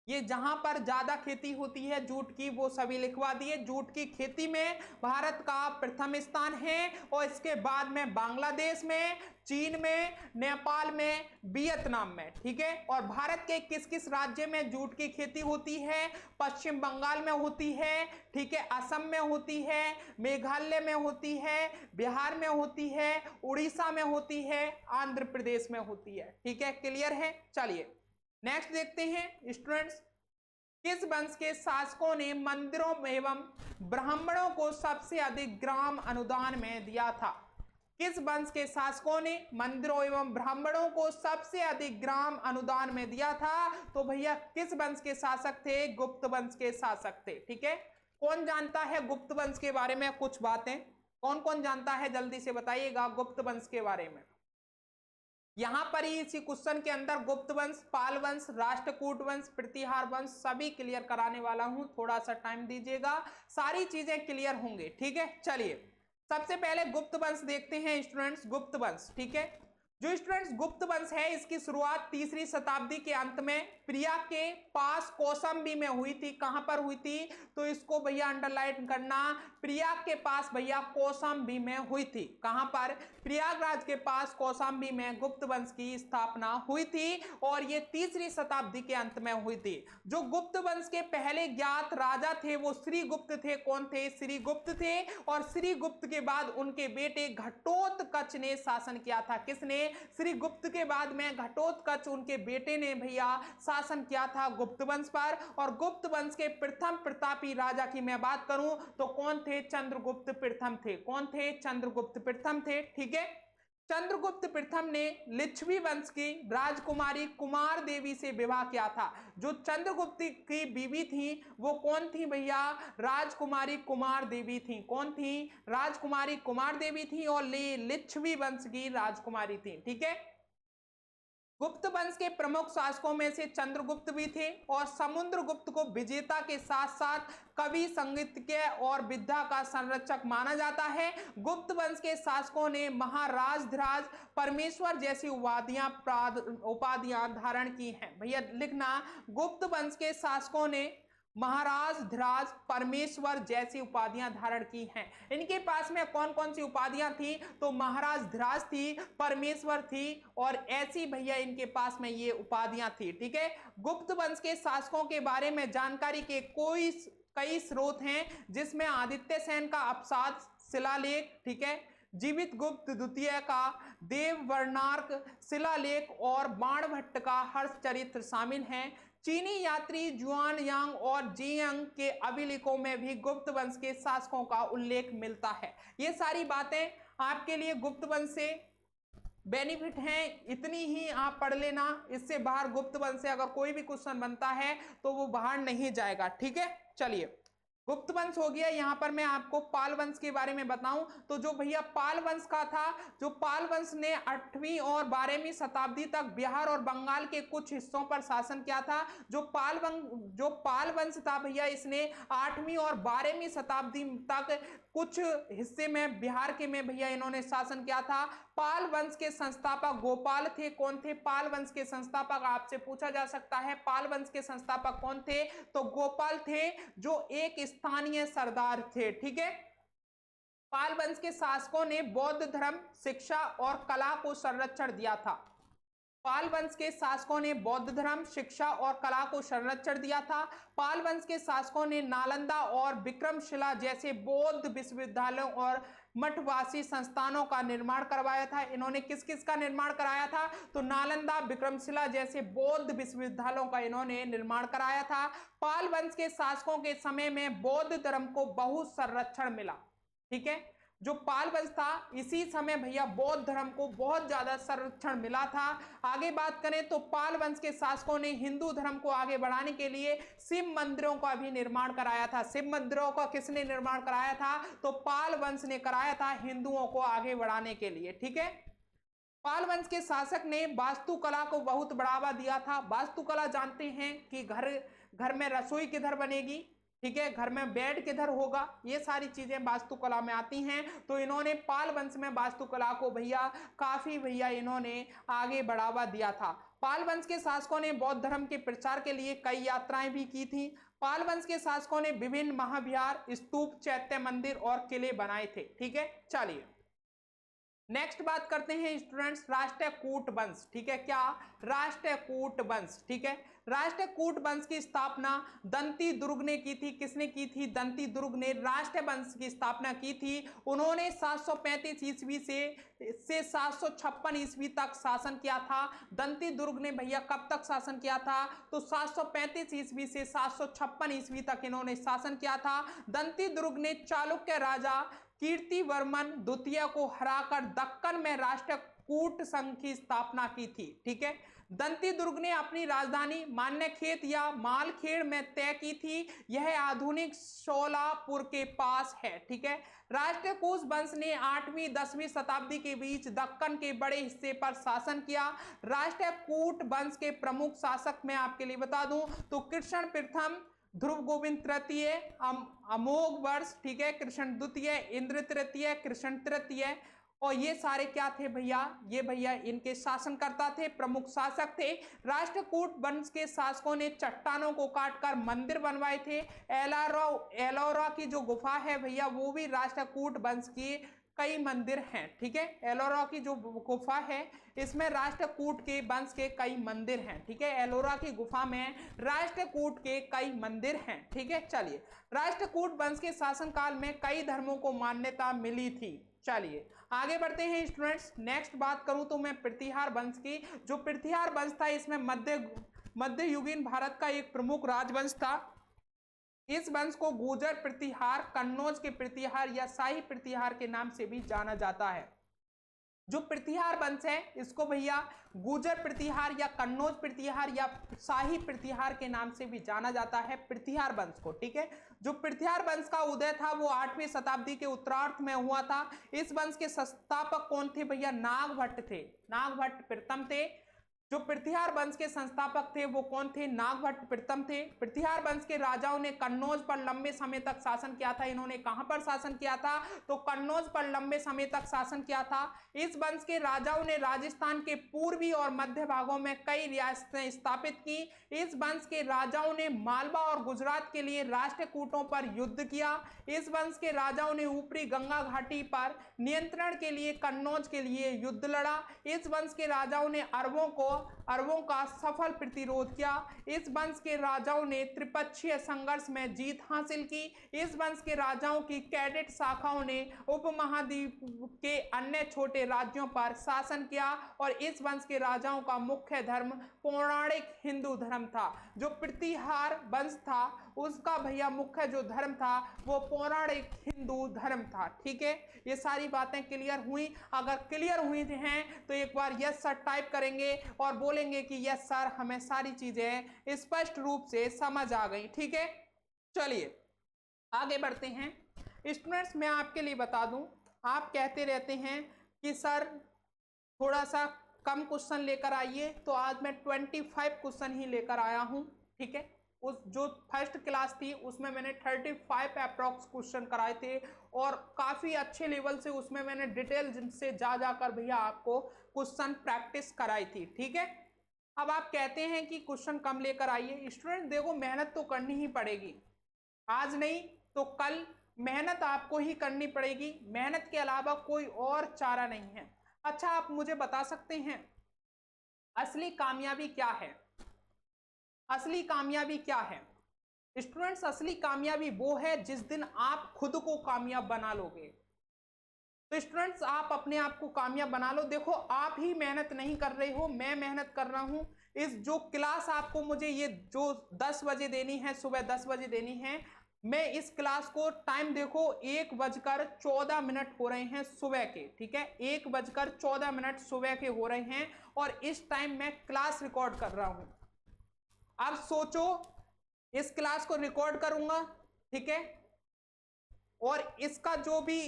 ये जहां पर ज्यादा खेती होती है जूट की वो सभी लिखवा दिए। जूट की खेती में भारत का प्रथम स्थान है, और इसके बाद में बांग्लादेश में, चीन में, नेपाल में, वियतनाम में, ठीक है। और भारत के किस किस राज्य में जूट की खेती होती है? पश्चिम बंगाल में होती है, ठीक है, असम में होती है, मेघालय में होती है, बिहार में होती है, उड़ीसा में होती है, आंध्र प्रदेश में होती है, ठीक है। क्लियर है? चलिए नेक्स्ट देखते हैं स्टूडेंट्स, किस वंश के शासकों ने मंदिरों एवं ब्राह्मणों को सबसे अधिक ग्राम अनुदान में दिया था? किस वंश के शासकों ने मंदिरों एवं ब्राह्मणों को सबसे अधिक ग्राम अनुदान में दिया था? तो भैया किस वंश के शासक थे? गुप्त वंश के शासक थे, ठीक है। कौन जानता है गुप्त वंश के बारे में कुछ बातें? कौन कौन जानता है जल्दी से बताइएगा गुप्त वंश के बारे में। यहां पर ही इसी क्वेश्चन के अंदर गुप्त वंश, पाल वंश, राष्ट्रकूट वंश, प्रतिहार वंश सभी क्लियर कराने वाला हूं, थोड़ा सा टाइम दीजिएगा, सारी चीजें क्लियर होंगे, ठीक है। चलिए सबसे पहले गुप्त वंश देखते हैं स्टूडेंट्स, गुप्त वंश, ठीक है। जो स्टूडेंट्स गुप्त वंश है इसकी शुरुआत 3री शताब्दी के अंत में प्रिया के पास कौशाम्बी में हुई थी। कहां पर हुई थी? तो इसको भैया अंडरलाइन करना, प्रिया के पास भैया कौशाम्बी में हुई थी। कहां पर? प्रयागराज के पास कौशाम्बी में गुप्त वंश की स्थापना हुई थी, और ये 3री शताब्दी के अंत में हुई थी। जो गुप्त वंश के पहले ज्ञात राजा थे वो श्रीगुप्त थे। कौन थे? श्रीगुप्त थे। और श्रीगुप्त के बाद उनके बेटे घटोत्कच ने शासन किया था। किसने? श्रीगुप्त के बाद में घटोत्कच उनके बेटे ने भैया शासन किया था गुप्त वंश पर। और गुप्त वंश के प्रथम प्रतापी राजा की मैं बात करूं तो कौन थे? चंद्रगुप्त प्रथम थे। कौन थे? चंद्रगुप्त प्रथम थे, ठीक है। चंद्रगुप्त प्रथम ने लिच्छवी वंश की राजकुमारी कुमार देवी से विवाह किया था। जो चंद्रगुप्त की बीवी थी वो कौन थी भैया? राजकुमारी कुमार देवी थी। कौन थी? राजकुमारी कुमार देवी थी, और लिच्छवी वंश की राजकुमारी थी, ठीक है। गुप्त वंश के प्रमुख शासकों में से चंद्रगुप्त भी थे, और समुद्रगुप्त को विजेता के साथ साथ कवि, संगीतज्ञ और विद्या का संरक्षक माना जाता है। गुप्त वंश के शासकों ने महाराज धिराज, परमेश्वर जैसी उपाधियां धारण की हैं। भैया लिखना, गुप्त वंश के शासकों ने महाराज धिराज, परमेश्वर जैसी उपाधियां धारण की हैं। इनके पास में कौन कौन सी उपाधियां थी? तो महाराज धिराज थी, परमेश्वर थी, और ऐसी भैया इनके पास में ये उपाधियां थी, ठीक है। गुप्त वंश के शासकों के बारे में जानकारी के कई स्रोत हैं, जिसमें आदित्य सेन का अवसाद शिलालेख, ठीक है, जीवित गुप्त द्वितीय का देववर्णार्क शिलालेख, और बाणभट्ट का हर्षचरित्र शामिल हैं। चीनी यात्री जुआन यांग और जियांग के अभिलेखों में भी गुप्त वंश के शासकों का उल्लेख मिलता है। ये सारी बातें आपके लिए गुप्त वंश से बेनिफिट हैं, इतनी ही आप पढ़ लेना। इससे बाहर गुप्त वंश से अगर कोई भी क्वेश्चन बनता है तो वो बाहर नहीं जाएगा, ठीक है। चलिए गुप्त वंश हो गया। यहां पर मैं आपको पाल वंश के बारे में बताऊं तो जो भैया पाल वंश का था, जो पाल वंश ने 8वीं और 12वीं शताब्दी तक बिहार और बंगाल के कुछ हिस्सों पर शासन किया था। जो पाल वंश था भैया इसने 8वीं और 12वीं शताब्दी तक कुछ हिस्से में बिहार के में भैया इन्होंने शासन किया था। पाल वंश के संस्थापक गोपाल थे। कौन थे पाल वंश के संस्थापक? आपसे पूछा जा सकता है पाल वंश के संस्थापक कौन थे? तो गोपाल थे, जो एक स्थानीय सरदार थे, ठीक है। पाल वंश के शासकों ने बौद्ध धर्म, शिक्षा और कला को संरक्षण दिया था। पाल वंश के शासकों ने बौद्ध धर्म, शिक्षा और कला को संरक्षण दिया था। पाल वंश के शासकों ने नालंदा और विक्रमशिला जैसे बौद्ध विश्वविद्यालयों और मठवासी संस्थानों का निर्माण करवाया था। इन्होंने किस किस का निर्माण कराया था? तो नालंदा, विक्रमशिला जैसे बौद्ध विश्वविद्यालयों का इन्होंने निर्माण कराया था। पाल वंश के शासकों के समय में बौद्ध धर्म को बहुत संरक्षण मिला। ठीक है, जो पाल वंश था इसी समय भैया बौद्ध धर्म को बहुत ज्यादा संरक्षण मिला था। आगे बात करें तो पाल वंश के शासकों ने हिंदू धर्म को आगे बढ़ाने के लिए शिव मंदिरों का भी निर्माण कराया था। शिव मंदिरों का किसने निर्माण कराया था? तो पाल वंश ने कराया था, हिंदुओं को आगे बढ़ाने के लिए। ठीक है, पाल वंश के शासक ने वास्तुकला को बहुत बढ़ावा दिया था। वास्तुकला जानते हैं कि घर में रसोई किधर बनेगी, ठीक है, घर में बेड किधर होगा, ये सारी चीजें वास्तुकला में आती हैं। तो इन्होंने पाल वंश में वास्तुकला को काफी इन्होंने आगे बढ़ावा दिया था। पाल वंश के शासकों ने बौद्ध धर्म के प्रचार के लिए कई यात्राएं भी की थी। पाल वंश के शासकों ने विभिन्न महाविहार, स्तूप, चैत्य मंदिर और किले बनाए थे। ठीक है, चलिए नेक्स्ट बात करते हैं स्टूडेंट्स, राष्ट्रकूट वंश। ठीक है, क्या? राष्ट्रकूट वंश। ठीक है, राष्ट्रकूट वंश की स्थापना दंती दुर्ग ने की थी। किसने की थी? दंती दुर्ग ने राष्ट्र वंश की स्थापना की थी। उन्होंने 735 ईस्वी से 756 ईस्वी तक शासन किया था। दंती दुर्ग ने भैया कब तक शासन किया था? तो 735 ईस्वी से 756 ईस्वी तक इन्होंने शासन किया था। दंती दुर्ग ने चालुक्य राजा कीर्तिवर्मन द्वितीय को हराकर दक्कन में राष्ट्रकूट संघ की स्थापना की थी। ठीक है, दंती दुर्ग ने अपनी राजधानी मान्यखेत या मालखेड़ में तय की थी। यह आधुनिक शोलापुर के पास है। ठीक है, राष्ट्रकूट वंश ने 8वीं 10वीं शताब्दी के बीच दक्कन के बड़े हिस्से पर शासन किया। राष्ट्रकूट वंश के प्रमुख शासक मैं आपके लिए बता दूं तो कृष्ण प्रथम, ध्रुव गोविंद तृतीय, अमोघ वर्ष, ठीक है, कृष्ण द्वितीय, इंद्र तृतीय, कृष्ण तृतीय, और ये सारे क्या थे भैया? ये भैया इनके शासनकर्ता थे, प्रमुख शासक थे। राष्ट्रकूट वंश के शासकों ने चट्टानों को काटकर मंदिर बनवाए थे। एलोरा की जो गुफा है भैया वो भी राष्ट्रकूट वंश की कई मंदिर हैं। ठीक है, एलोरा की जो गुफा है इसमें राष्ट्रकूट के वंश के कई मंदिर हैं। ठीक है, एलोरा की गुफा में राष्ट्रकूट के कई मंदिर हैं। ठीक है, चलिए राष्ट्रकूट वंश के शासनकाल में कई धर्मों को मान्यता मिली थी। चलिए आगे बढ़ते हैं स्टूडेंट्स। नेक्स्ट बात करूं तो मैं प्रतिहार वंश की। जो प्रतिहार वंश था इसमें मध्ययुगीन भारत का एक प्रमुख राजवंश था। इस वंश को गुर्जर प्रतिहार, कन्नौज के प्रतिहार या शाही प्रतिहार के नाम से भी जाना जाता है। जो प्रतिहार वंश है इसको भैया गुर्जर प्रतिहार या कन्नौज प्रतिहार या शाही प्रतिहार के नाम से भी जाना जाता है, प्रतिहार वंश को। ठीक है, जो प्रतिहार वंश का उदय था वो 8वीं शताब्दी के उत्तरार्ध में हुआ था। इस वंश के संस्थापक कौन थे भैया? नागभट्ट थे। नागभट्ट प्रथम थे। जो प्रतिहार वंश के संस्थापक थे वो कौन थे? नागभट्ट प्रथम थे। प्रतिहार वंश के राजाओं ने कन्नौज पर लंबे समय तक शासन किया था। इन्होंने कहां पर शासन किया था? तो कन्नौज पर लंबे समय तक शासन किया था। इस वंश के राजाओं ने राजस्थान के पूर्वी और मध्य भागों में कई रियासतें स्थापित की। इस वंश के राजाओं ने मालवा और गुजरात के लिए राष्ट्रकूटों पर युद्ध किया। इस वंश के राजाओं ने ऊपरी गंगा घाटी पर नियंत्रण के लिए कन्नौज के लिए युद्ध लड़ा। इस वंश के राजाओं ने अरबों का सफल प्रतिरोध किया। इस वंश के राजाओं ने त्रिपक्षीय संघर्ष में जीत हासिल की। इस वंश के राजाओं की कैडेट शाखाओं ने उपमहाद्वीप के अन्य छोटे राज्यों पर शासन किया और इस वंश के राजाओं का मुख्य धर्म पौराणिक हिंदू धर्म था। जो प्रतिहार वंश था उसका भैया मुख्य जो धर्म था वो पौराणिक हिंदू धर्म था। ठीक है, ये सारी बातें क्लियर हुई? अगर क्लियर हुई हैं तो एक बार यस सर टाइप करेंगे और बोलेंगे कि यस सर हमें सारी चीजें स्पष्ट रूप से समझ आ गई। ठीक है, चलिए आगे बढ़ते हैं स्टूडेंट्स। मैं आपके लिए बता दूं, आप कहते रहते हैं कि सर थोड़ा सा कम क्वेश्चन लेकर आइए, तो आज मैं 25 क्वेश्चन ही लेकर आया हूं। ठीक है, उस जो फर्स्ट क्लास थी उसमें मैंने 35 अप्रॉक्स क्वेश्चन कराए थे और काफ़ी अच्छे लेवल से उसमें मैंने डिटेल से जा कर भैया आपको क्वेश्चन प्रैक्टिस कराई थी। ठीक है, अब आप कहते हैं कि क्वेश्चन कम लेकर आइए। स्टूडेंट देखो मेहनत तो करनी ही पड़ेगी, आज नहीं तो कल मेहनत आपको ही करनी पड़ेगी। मेहनत के अलावा कोई और चारा नहीं है। अच्छा आप मुझे बता सकते हैं असली कामयाबी क्या है? असली कामयाबी क्या है स्टूडेंट्स? असली कामयाबी वो है जिस दिन आप खुद को कामयाब बना लोगे। तो स्टूडेंट्स आप अपने आप को कामयाब बना लो। देखो आप ही मेहनत नहीं कर रहे हो, मैं मेहनत कर रहा हूं। इस जो क्लास आपको मुझे ये जो 10 बजे देनी है, सुबह 10 बजे देनी है, मैं इस क्लास को टाइम देखो 1:14 हो रहे हैं सुबह के, ठीक है, 1:14 सुबह के हो रहे हैं और इस टाइम मैं क्लास रिकॉर्ड कर रहा हूं। अब सोचो इस क्लास को रिकॉर्ड करूंगा, ठीक है, और इसका जो भी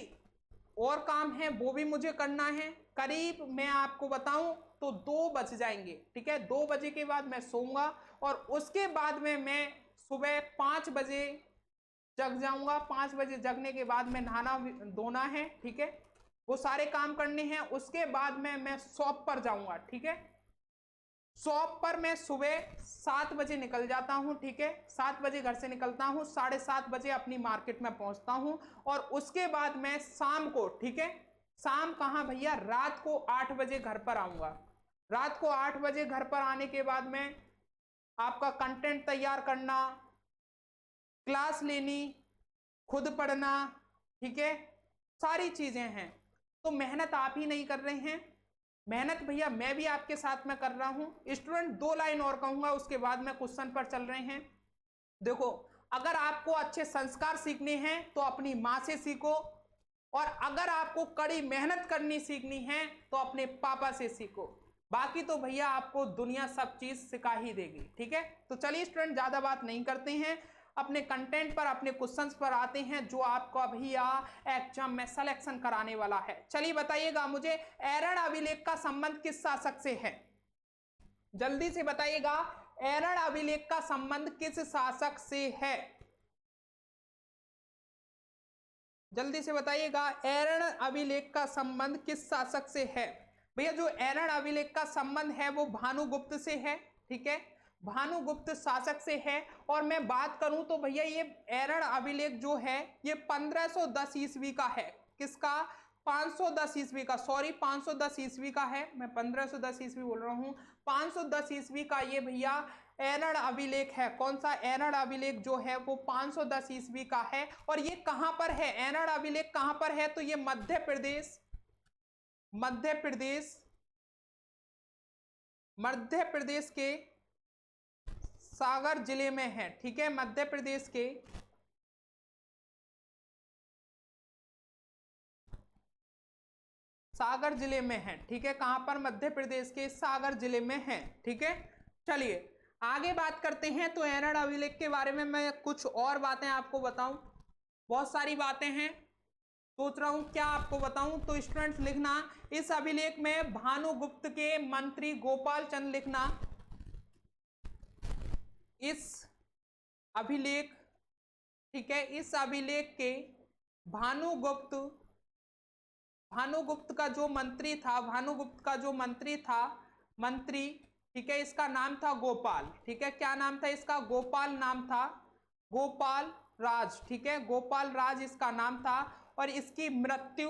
और काम है वो भी मुझे करना है। करीब मैं आपको बताऊं तो 2 बज जाएंगे, ठीक है, 2 बजे के बाद मैं सोऊंगा और उसके बाद में मैं सुबह 5 बजे जग जाऊंगा। 5 बजे जगने के बाद मैं नहाना धोना है, ठीक है, वो सारे काम करने हैं। उसके बाद में मैं शॉप पर जाऊंगा, ठीक है, शॉप पर मैं सुबह 7 बजे निकल जाता हूं, ठीक है, 7 बजे घर से निकलता हूं, 7:30 बजे अपनी मार्केट में पहुंचता हूं और उसके बाद मैं शाम को, ठीक है, शाम कहां भैया, रात को 8 बजे घर पर आऊंगा। रात को 8 बजे घर पर आने के बाद में आपका कंटेंट तैयार करना, क्लास लेनी, खुद पढ़ना, ठीक है, सारी चीजें हैं। तो मेहनत आप ही नहीं कर रहे हैं, मेहनत भैया मैं भी आपके साथ में कर रहा हूं। स्टूडेंट 2 लाइन और कहूंगा, उसके बाद में क्वेश्चन पर चल रहे हैं। देखो अगर आपको अच्छे संस्कार सीखने हैं तो अपनी मां से सीखो, और अगर आपको कड़ी मेहनत करनी सीखनी है तो अपने पापा से सीखो। बाकी तो भैया आपको दुनिया सब चीज सिखा ही देगी, ठीक है। तो चलिए स्टूडेंट ज्यादा बात नहीं करते हैं, अपने कंटेंट पर, अपने क्वेश्चंस पर आते हैं जो आपका भैया एग्जाम में सिलेक्शन कराने वाला है। चलिए बताइएगा मुझे, एरन अभिलेख का संबंध किस शासक से है? जल्दी से बताइएगा, एरन अभिलेख का संबंध किस शासक से है? जल्दी से बताइएगा, एरन अभिलेख का संबंध किस शासक से है? भैया जो एरन अभिलेख का संबंध है वो भानुगुप्त से है, ठीक है, भानुगुप्त शासक से है। और मैं बात करूं तो भैया ये एरन अभिलेख जो है ये 1510 ईस्वी का है। किसका? 510 ईस्वी का, सॉरी 510 ईस्वी का है, मैं 1510 ईस्वी बोल रहा हूं। 510 ईस्वी का ये भैया एरन अभिलेख है। कौन सा? एरन अभिलेख जो है वो 510 ईस्वी का है। और ये कहां पर है? एरन अभिलेख कहां पर है? तो ये मध्य प्रदेश, मध्य प्रदेश, मध्य प्रदेश के सागर जिले में है, ठीक है, मध्य प्रदेश के सागर जिले में है, ठीक है, कहां पर? मध्य प्रदेश के सागर जिले में है, ठीक है। चलिए आगे बात करते हैं। तो एरन अभिलेख के बारे में मैं कुछ और बातें आपको बताऊं, बहुत सारी बातें हैं, सोच रहा हूं क्या आपको बताऊं। तो स्टूडेंट्स लिखना, इस अभिलेख में भानुगुप्त के मंत्री गोपाल चंद, लिखना इस अभिलेख, ठीक है, इस अभिलेख के भानुगुप्त, भानुगुप्त का जो मंत्री था, भानुगुप्त का जो मंत्री था, मंत्री, ठीक है, इसका नाम था गोपाल, ठीक है, क्या नाम था इसका? गोपाल नाम था, गोपाल राज, ठीक है, गोपाल राज इसका नाम था। और इसकी मृत्यु,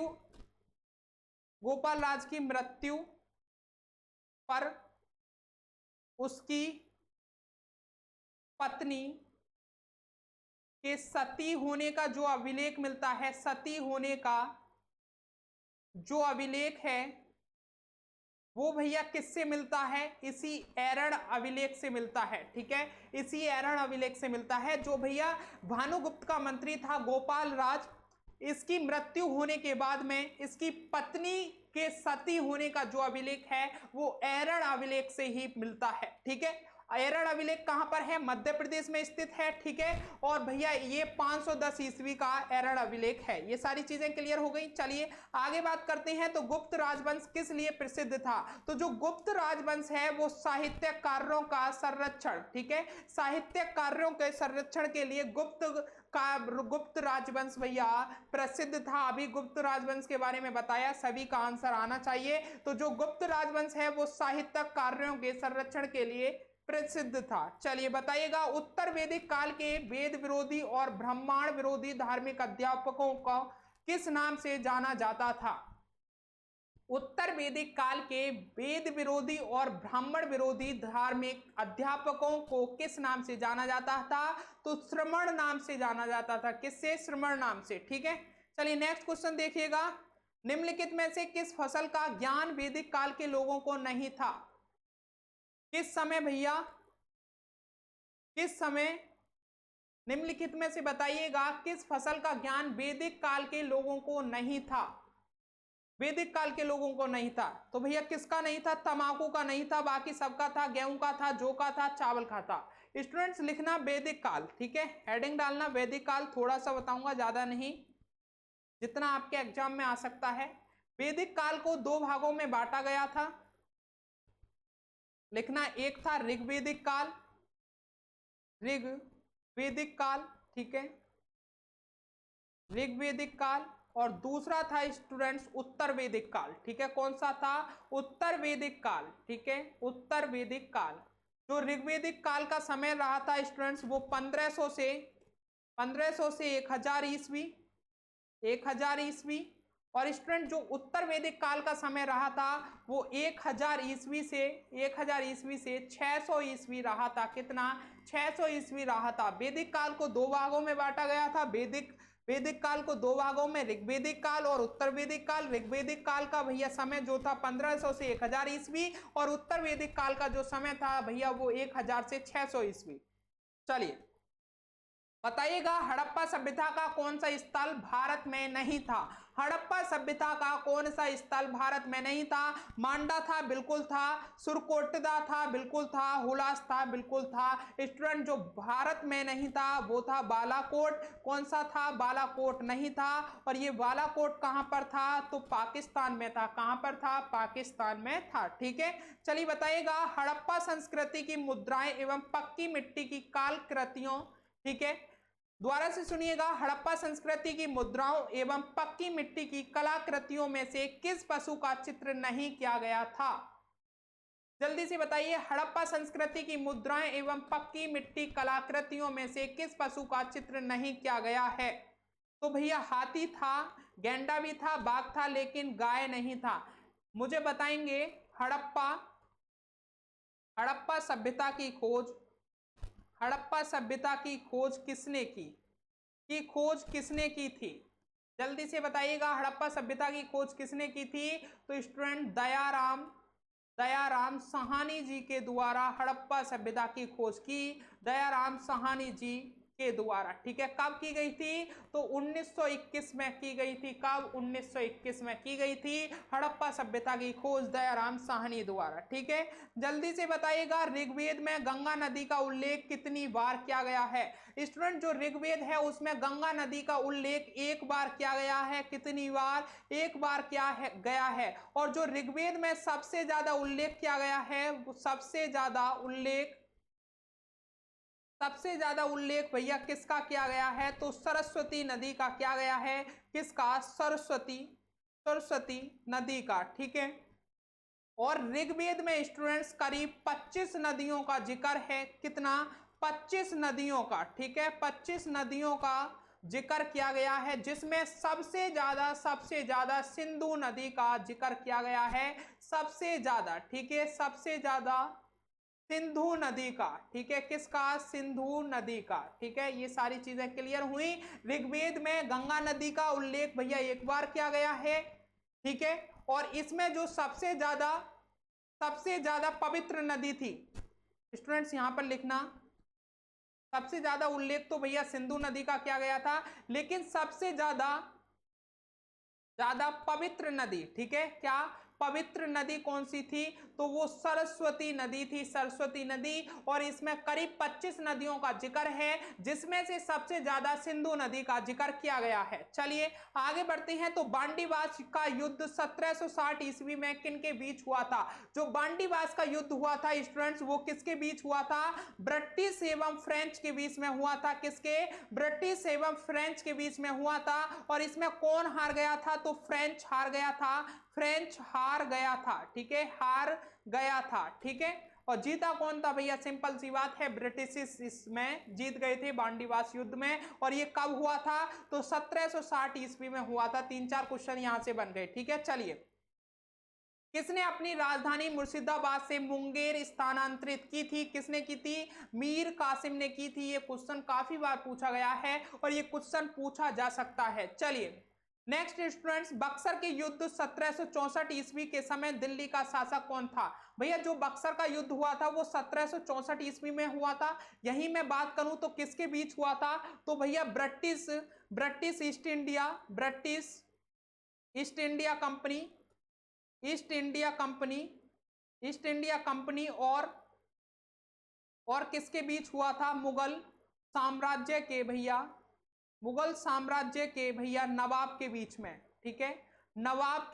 गोपाल राज की मृत्यु पर उसकी पत्नी के सती होने का जो अभिलेख मिलता है, सती होने का जो अभिलेख है वो भैया किससे मिलता है? इसी एरन अभिलेख से मिलता है, ठीक है, इसी एरन अभिलेख से मिलता है। जो भैया भानुगुप्त का मंत्री था गोपाल राज, इसकी मृत्यु होने के बाद में इसकी पत्नी के सती होने का जो अभिलेख है वो एरन अभिलेख से ही मिलता है, ठीक है। एरन अभिलेख कहां पर है? मध्य प्रदेश में स्थित है, ठीक है। और भैया ये 510 ईस्वी का एरन अभिलेख है। ये सारी चीजें क्लियर हो गई। चलिए आगे बात करते हैं। तो गुप्त राजवंश किस लिए प्रसिद्ध था? तो जो गुप्त राजवंश है वो साहित्य कार्यों का संरक्षण, ठीक है, साहित्य कार्यों के संरक्षण के लिए गुप्त राजवंश भैया प्रसिद्ध था। अभी गुप्त राजवंश के बारे में बताया, सभी का आंसर आना चाहिए। तो जो गुप्त राजवंश है वो साहित्यिक कार्यों के संरक्षण के लिए प्रसिद्ध था। चलिए बताइएगा, उत्तर वैदिक काल के वेद विरोधी और ब्राह्मण विरोधी धार्मिक अध्यापकों को किस नाम से जाना जाता था? उत्तर वैदिक काल के वेद विरोधी और ब्राह्मण विरोधी धार्मिक अध्यापकों को किस नाम से जाना जाता था? तो श्रमण नाम से जाना जाता था। किससे? श्रमण नाम से। ठीक है, चलिए नेक्स्ट क्वेश्चन देखिएगा। निम्नलिखित में से किस फसल का ज्ञान वैदिक काल के लोगों को नहीं था? किस समय भैया, किस समय? निम्नलिखित में से बताइएगा किस फसल का ज्ञान वैदिक काल के लोगों को नहीं था? वैदिक काल के लोगों को नहीं था। तो भैया किसका नहीं था? तंबाकू का नहीं था, बाकी सबका था। गेहूं का था, जौ का था, चावल का था। स्टूडेंट्स लिखना वैदिक काल। ठीक है, हेडिंग डालना वैदिक काल। थोड़ा सा बताऊंगा, ज्यादा नहीं, जितना आपके एग्जाम में आ सकता है। वैदिक काल को दो भागों में बांटा गया था। लिखना, एक था ऋग्वैदिक काल, ऋग्वैदिक काल, ठीक है, ऋग्वैदिक काल, और दूसरा था स्टूडेंट्स उत्तर वैदिक काल। ठीक है, कौन सा था? उत्तर वैदिक काल। ठीक है, उत्तर वैदिक काल। जो ऋग्वैदिक काल का समय रहा था स्टूडेंट्स, वो 1500 से 1000 ईस्वी, 1000 ईस्वी। और स्टूडेंट जो उत्तर वैदिक काल का समय रहा था वो 1000 ईस्वी से 600 ईस्वी रहा था। कितना? 600 ईस्वी रहा था। वैदिक काल को दो भागों में बांटा गया था। वैदिक काल को दो भागों में, ऋग्वैदिक काल और उत्तर वैदिक काल। ऋग्वैदिक काल का भैया समय जो था 1500 से 1000 ईस्वी, और उत्तर वैदिक काल का जो समय था भैया वो 1000 से 600 ईस्वी। चलिए बताइएगा, हड़प्पा सभ्यता का कौन सा स्थल भारत में नहीं था? हड़प्पा सभ्यता का कौन सा स्थल भारत में नहीं था? मांडा था, बिल्कुल था। सुरकोटदा था, बिल्कुल था। हुलास था, बिल्कुल था। स्टूडेंट जो भारत में नहीं था वो था बालाकोट। कौन सा था? बालाकोट नहीं था। और ये बालाकोट कहां पर था? तो पाकिस्तान में था। कहां पर था? पाकिस्तान में था। ठीक है, चलिए बताइएगा, हड़प्पा संस्कृति की मुद्राएं एवं पक्की मिट्टी की कालकृतियों, ठीक है, द्वारा से सुनिएगा, हड़प्पा संस्कृति की मुद्राओं एवं पक्की मिट्टी की कलाकृतियों में से किस पशु का चित्र नहीं किया गया था? जल्दी से बताइए, हड़प्पा संस्कृति की मुद्राएं एवं पक्की मिट्टी कलाकृतियों में से किस पशु का चित्र नहीं किया गया है? तो भैया हाथी था, गैंडा भी था, बाघ था, लेकिन गाय नहीं था। मुझे बताएंगे, हड़प्पा सभ्यता की खोज, हड़प्पा सभ्यता की खोज किसने की? खोज किसने की थी? जल्दी से बताइएगा, हड़प्पा सभ्यता की खोज किसने की थी? तो स्टूडेंट दयाराम साहनी जी के द्वारा हड़प्पा सभ्यता की खोज की, दयाराम साहनी जी के द्वारा। ठीक है, कब की गई थी? तो 1921 में की गई थी। कब? 1921 में की गई थी हड़प्पा सभ्यता की खोज दयाराम साहनी द्वारा। ठीक है, जल्दी से बताइएगा, ऋग्वेद में गंगा नदी का उल्लेख कितनी बार किया गया है? स्टूडेंट जो ऋग्वेद है उसमें गंगा नदी का उल्लेख एक बार किया गया है। कितनी बार? एक बार किया है गया है। और जो ऋग्वेद में सबसे ज्यादा उल्लेख किया गया है, वो सबसे ज्यादा उल्लेख भैया किसका किया गया है? तो सरस्वती नदी का किया गया है। किसका? सरस्वती नदी का। ठीक है, और ऋग्वेद में स्टूडेंट्स करीब 25 नदियों का जिक्र है। कितना? 25 नदियों का। ठीक है, 25 नदियों का जिक्र किया गया है, जिसमें सबसे ज्यादा सिंधु नदी का जिक्र किया गया है। सबसे ज्यादा, ठीक है, सबसे ज्यादा सिंधु नदी का। ठीक है, किसका? सिंधु नदी का। ठीक है, ये सारी चीजें क्लियर हुई। ऋग्वेद में गंगा नदी का उल्लेख भैया एक बार किया गया है। ठीक है, और इसमें जो सबसे ज्यादा पवित्र नदी थी, स्टूडेंट्स यहां पर लिखना, सबसे ज्यादा उल्लेख तो भैया सिंधु नदी का किया गया था, लेकिन सबसे ज्यादा पवित्र नदी, ठीक है, क्या पवित्र नदी कौन सी थी? तो वो सरस्वती नदी थी, सरस्वती नदी। और इसमें करीब 25 नदियों का जिक्र है, जिसमें से सबसे ज्यादा सिंधु नदी का जिक्र किया गया है। चलिए आगे बढ़ते हैं। तो बांडीवास का युद्ध 1760 ईस्वी में किन के बीच हुआ था? जो बांडीवास का युद्ध हुआ था स्टूडेंट्स, वो किसके बीच हुआ था? ब्रिटिश एवं फ्रेंच के बीच में हुआ था। किसके? ब्रिटिश एवं फ्रेंच के बीच में हुआ था। और इसमें कौन हार गया था? तो फ्रेंच हार गया था। फ्रेंच हार गया था। ठीक है, हार गया था। ठीक है, और जीता कौन था भैया? सिंपल सी बात है, ब्रिटिश इसमें जीत गए थे बांडीवास युद्ध में। और ये कब हुआ था? तो 1760 ईस्वी में हुआ था। 3-4 क्वेश्चन यहां से बन गए। ठीक है, चलिए किसने अपनी राजधानी मुर्शिदाबाद से मुंगेर स्थानांतरित की थी? किसने की थी? मीर कासिम ने की थी। ये क्वेश्चन काफी बार पूछा गया है और ये क्वेश्चन पूछा जा सकता है। चलिए नेक्स्ट स्टूडेंट्स, बक्सर के युद्ध 1764 ईस्वी के समय दिल्ली का शासक कौन था? भैया जो बक्सर का युद्ध हुआ था वो 1764 ईस्वी में हुआ था। यही मैं बात करूं तो किसके बीच हुआ था? तो भैया ब्रिटिश ईस्ट इंडिया कंपनी और किसके बीच हुआ था? मुगल साम्राज्य के भैया नवाब के बीच में। ठीक है, नवाब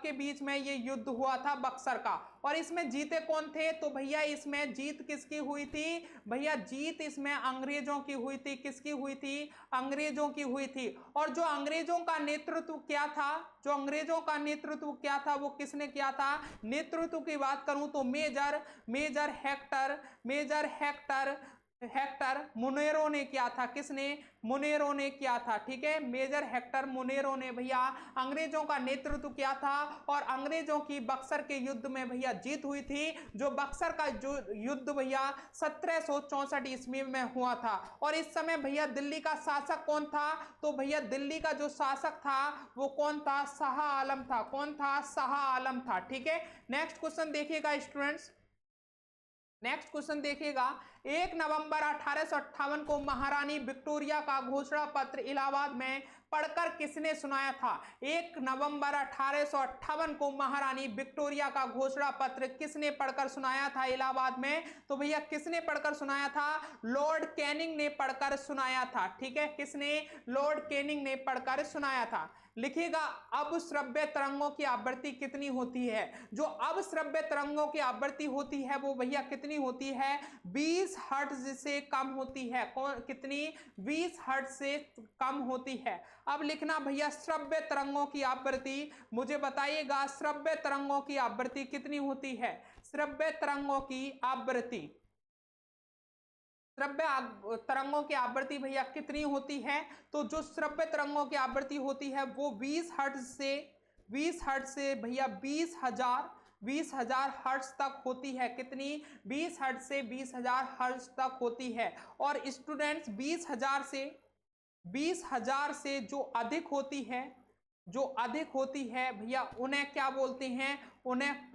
के बीच में ये युद्ध हुआ था बक्सर का। और इसमें जीते कौन थे? तो भैया इसमें जीत किसकी हुई थी? भैया जीत इसमें अंग्रेजों की हुई थी। किसकी हुई थी? अंग्रेजों की हुई थी। और जो अंग्रेजों का नेतृत्व क्या था वो किसने किया था? नेतृत्व की बात करूं तो मेजर हेक्टर मुनेरो ने किया था। किसने? मुनेरो ने किया था। ठीक है, मेजर हेक्टर मुनेरो ने भैया अंग्रेजों का नेतृत्व किया था और अंग्रेजों की बक्सर के युद्ध में भैया जीत हुई थी। जो बक्सर का जो युद्ध भैया 1764 ईस्वी में हुआ था। और इस समय भैया दिल्ली का शासक कौन था? तो भैया दिल्ली का जो शासक था वो कौन था? शाह आलम था। कौन था? शाह आलम था। ठीक है, नेक्स्ट क्वेश्चन देखिएगा स्टूडेंट्स। 1 नवंबर 1858 को महारानी विक्टोरिया का घोषणा पत्र इलाहाबाद में पढ़कर किसने सुनाया था? 1 नवंबर 1858 को महारानी विक्टोरिया का घोषणा पत्र किसने पढ़कर सुनाया था इलाहाबाद में? तो भैया किसने पढ़कर सुनाया था? लॉर्ड कैनिंग ने पढ़कर सुनाया था। ठीक है, किसने? लॉर्ड कैनिंग ने पढ़कर सुनाया था। लिखिएगा, अवश्रव्य तरंगों की आवृत्ति कितनी होती है? जो अवश्रव्य तरंगों की आवृत्ति होती है वो भैया कितनी होती है? 20 हर्ट्ज से कम होती है। कितनी? 20 हर्ट्ज से कम होती है। अब लिखना भैया श्रव्य तरंगों की आवृत्ति, मुझे बताइएगा श्रव्य तरंगों की आवृत्ति कितनी होती है? श्रव्य तरंगों की आवृत्ति भैया कितनी होती है? तो जो श्रव्य तरंगों की आवृत्ति होती है वो 20 हर्ट्ज से भैया 20,000 हर्ट्ज तक होती है। कितनी? 20 हर्ट्ज से 20,000 हर्ट्ज तक होती है। और स्टूडेंट्स 20,000 से जो अधिक होती है भैया उन्हें क्या बोलते हैं? उन्हें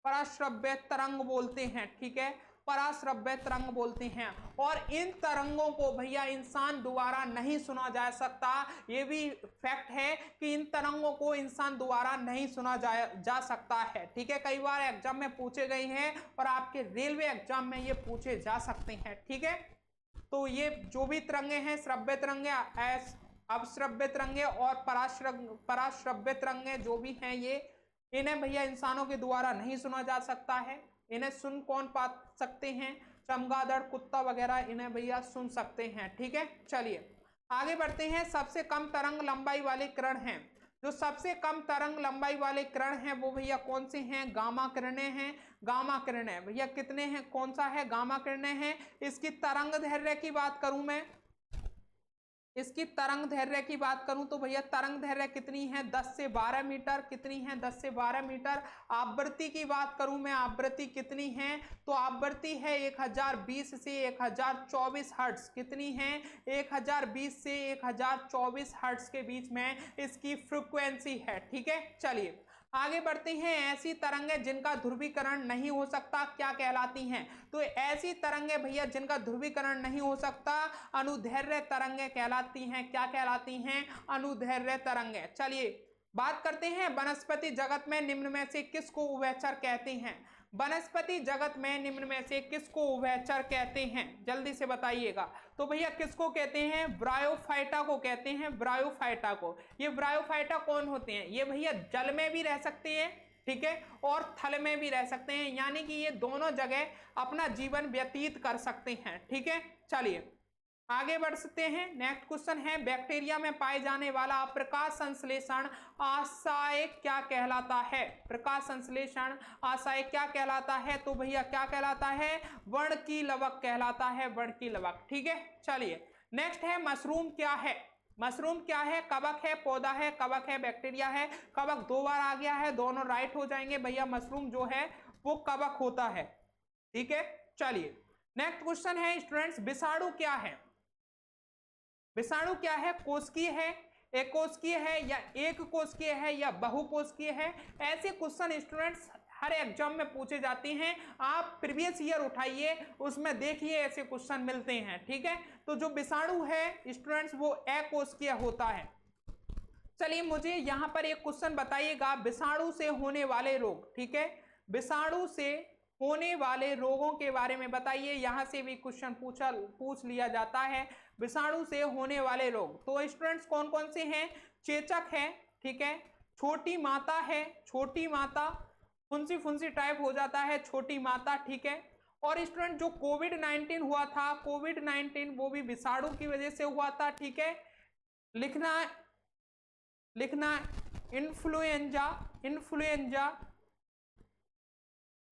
पराश्रव्य तरंग बोलते हैं। ठीक है, पराश्रव्य तरंग बोलते हैं। और इन तरंगों को भैया इंसान द्वारा नहीं सुना जा सकता। ये भी फैक्ट है कि इन तरंगों को इंसान द्वारा नहीं सुना जा सकता है। ठीक है, कई बार एग्जाम में पूछे गए हैं और आपके रेलवे एग्जाम में ये पूछे जा सकते हैं। ठीक है, तो ये जो भी तरंगे हैं, श्रव्य तरंगे, अवश्रव्य तरंगे और पराश्रव्य तरंगे जो भी हैं, ये इन्हें भैया इंसानों के द्वारा नहीं सुना जा सकता है। इन्हें सुन कौन पा सकते हैं? चमगादड़, कुत्ता वगैरह इन्हें भैया सुन सकते हैं। ठीक है, चलिए आगे बढ़ते हैं। सबसे कम तरंग लंबाई वाले किरण हैं। जो सबसे कम तरंग लंबाई वाले किरण हैं वो भैया कौन से हैं? गामा किरणें हैं। गामा किरणें भैया कितने हैं? कौन सा है? गामा किरणें हैं। इसकी तरंग दैर्घ्य की बात करूं मैं, इसकी तरंग दैर्घ्य की बात करूं तो भैया तरंग दैर्घ्य कितनी है? 10 से 12 मीटर। कितनी है? 10 से 12 मीटर। आवृत्ति की बात करूं मैं, आवृत्ति कितनी है? तो आवृत्ति है 1020 से 1024 हर्ट्ज। कितनी है? 1020 से 1024 हर्ट्ज के बीच में इसकी फ्रीक्वेंसी है। ठीक है, चलिए आगे बढ़ते हैं। ऐसी तरंगें जिनका ध्रुवीकरण नहीं हो सकता क्या कहलाती हैं? तो ऐसी तरंगें भैया जिनका ध्रुवीकरण नहीं हो सकता अनुदैर्घ्य तरंगें कहलाती हैं। क्या कहलाती हैं? अनुदैर्घ्य तरंगें। चलिए बात करते हैं वनस्पति जगत में निम्न में से किसको उभयचर कहते हैं? वनस्पति जगत में निम्न में से किसको उभयचर कहते हैं? जल्दी से बताइएगा। तो भैया किसको कहते हैं? ब्रायोफाइटा को कहते हैं। ब्रायोफाइटा को। ये ब्रायोफाइटा कौन होते हैं? ये भैया जल में भी रह सकते हैं, ठीक है, और थल में भी रह सकते हैं, यानी कि ये दोनों जगह अपना जीवन व्यतीत कर सकते हैं। ठीक है, चलिए आगे बढ़ सकते हैं। नेक्स्ट क्वेश्चन है, बैक्टीरिया में पाए जाने वाला प्रकाश संश्लेषण आशय क्या कहलाता है? प्रकाश संश्लेषण आशय क्या कहलाता है? तो भैया क्या कहलाता है? वर्णकीलवक कहलाता है। वर्णकीलवक। ठीक है, चलिए नेक्स्ट है, मशरूम क्या है? मशरूम क्या है? कवक है, पौधा है, कवक है, बैक्टीरिया है। कवक 2 बार आ गया है, दोनों राइट हो जाएंगे भैया। मशरूम जो है वो कवक होता है। ठीक है, चलिए नेक्स्ट क्वेश्चन है स्टूडेंट्स, विषाणु क्या है? विषाणु क्या है? कोशिकीय है, एकोशिकीय है, या एक कोशिकीय है, या बहुकोशिकीय है? ऐसे क्वेश्चन स्टूडेंट्स हर एग्जाम में पूछे जाते हैं। आप प्रीवियस ईयर उठाइए, उसमें देखिए ऐसे क्वेश्चन मिलते हैं। ठीक है, तो जो विषाणु है स्टूडेंट्स वो अकोशिकीय होता है। चलिए मुझे यहां पर एक क्वेश्चन बताइएगा, विषाणु से होने वाले रोग। ठीक है, विषाणु से होने वाले रोगों के बारे में बताइए। यहां से भी क्वेश्चन पूछ लिया जाता है, विषाणु से होने वाले रोग। तो स्टूडेंट्स कौन कौन से हैं? चेचक है, ठीक है, छोटी माता है, छोटी माता, फुंसी फुंसी टाइप हो जाता है, छोटी माता। ठीक है, और स्टूडेंट जो कोविड-19 हुआ था, कोविड-19 वो भी विषाणु की वजह से हुआ था। ठीक है, लिखना इन्फ्लुएंजा, इन्फ्लुएंजा,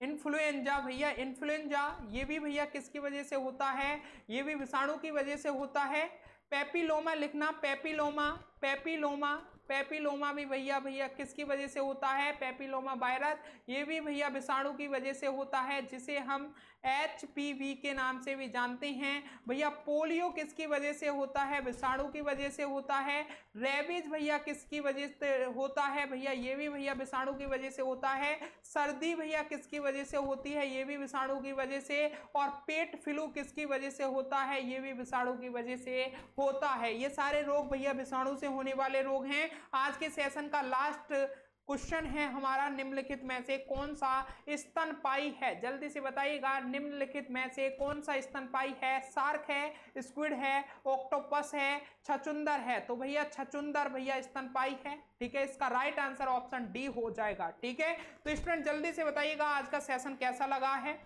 इन्फ्लुएंजा भैया, इन्फ्लुएंजा ये भी भैया किसकी वजह से होता है? ये भी विषाणु की वजह से होता है। पेपिलोमा लिखना, पेपिलोमा, पेपिलोमा, पेपिलोमा भी भैया किसकी वजह से होता है? पेपिलोमा वायरस, ये भी भैया विषाणु की वजह से होता है, जिसे हम HPV के नाम से भी जानते हैं। भैया पोलियो किसकी वजह से होता है? विषाणु की वजह से होता है। रेबीज भैया किसकी वजह से होता है? भैया ये भी भैया विषाणु की वजह से होता है। सर्दी भैया किसकी वजह से होती है? ये भी विषाणु की वजह से। और पेट फ्लू किसकी वजह से होता है? ये भी विषाणु की वजह से होता है। ये सारे रोग भैया विषाणु से होने वाले रोग हैं। आज के सेशन का लास्ट क्वेश्चन है हमारा, निम्नलिखित में से कौन सा स्तनपायी है? जल्दी से बताइएगा, निम्नलिखित में से कौन सा स्तनपायी है? शार्क है, स्क्विड है, ऑक्टोपस है, छछूंदर है? तो भैया छछूंदर भैया स्तनपायी है। ठीक है, इसका राइट आंसर ऑप्शन डी हो जाएगा। ठीक है, तो स्टूडेंट जल्दी से बताइएगा आज का सेशन कैसा लगा है,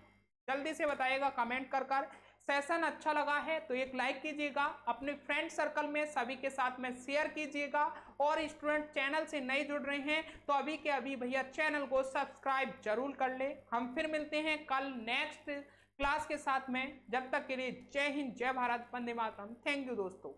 जल्दी से बताइएगा कमेंट कर। सेशन अच्छा लगा है तो एक लाइक कीजिएगा, अपने फ्रेंड सर्कल में सभी के साथ में शेयर कीजिएगा। और स्टूडेंट चैनल से नए जुड़ रहे हैं तो अभी के अभी भैया चैनल को सब्सक्राइब जरूर कर ले। हम फिर मिलते हैं कल नेक्स्ट क्लास के साथ में। जब तक के लिए जय हिंद, जय भारत, वंदे मातरम। थैंक यू दोस्तों।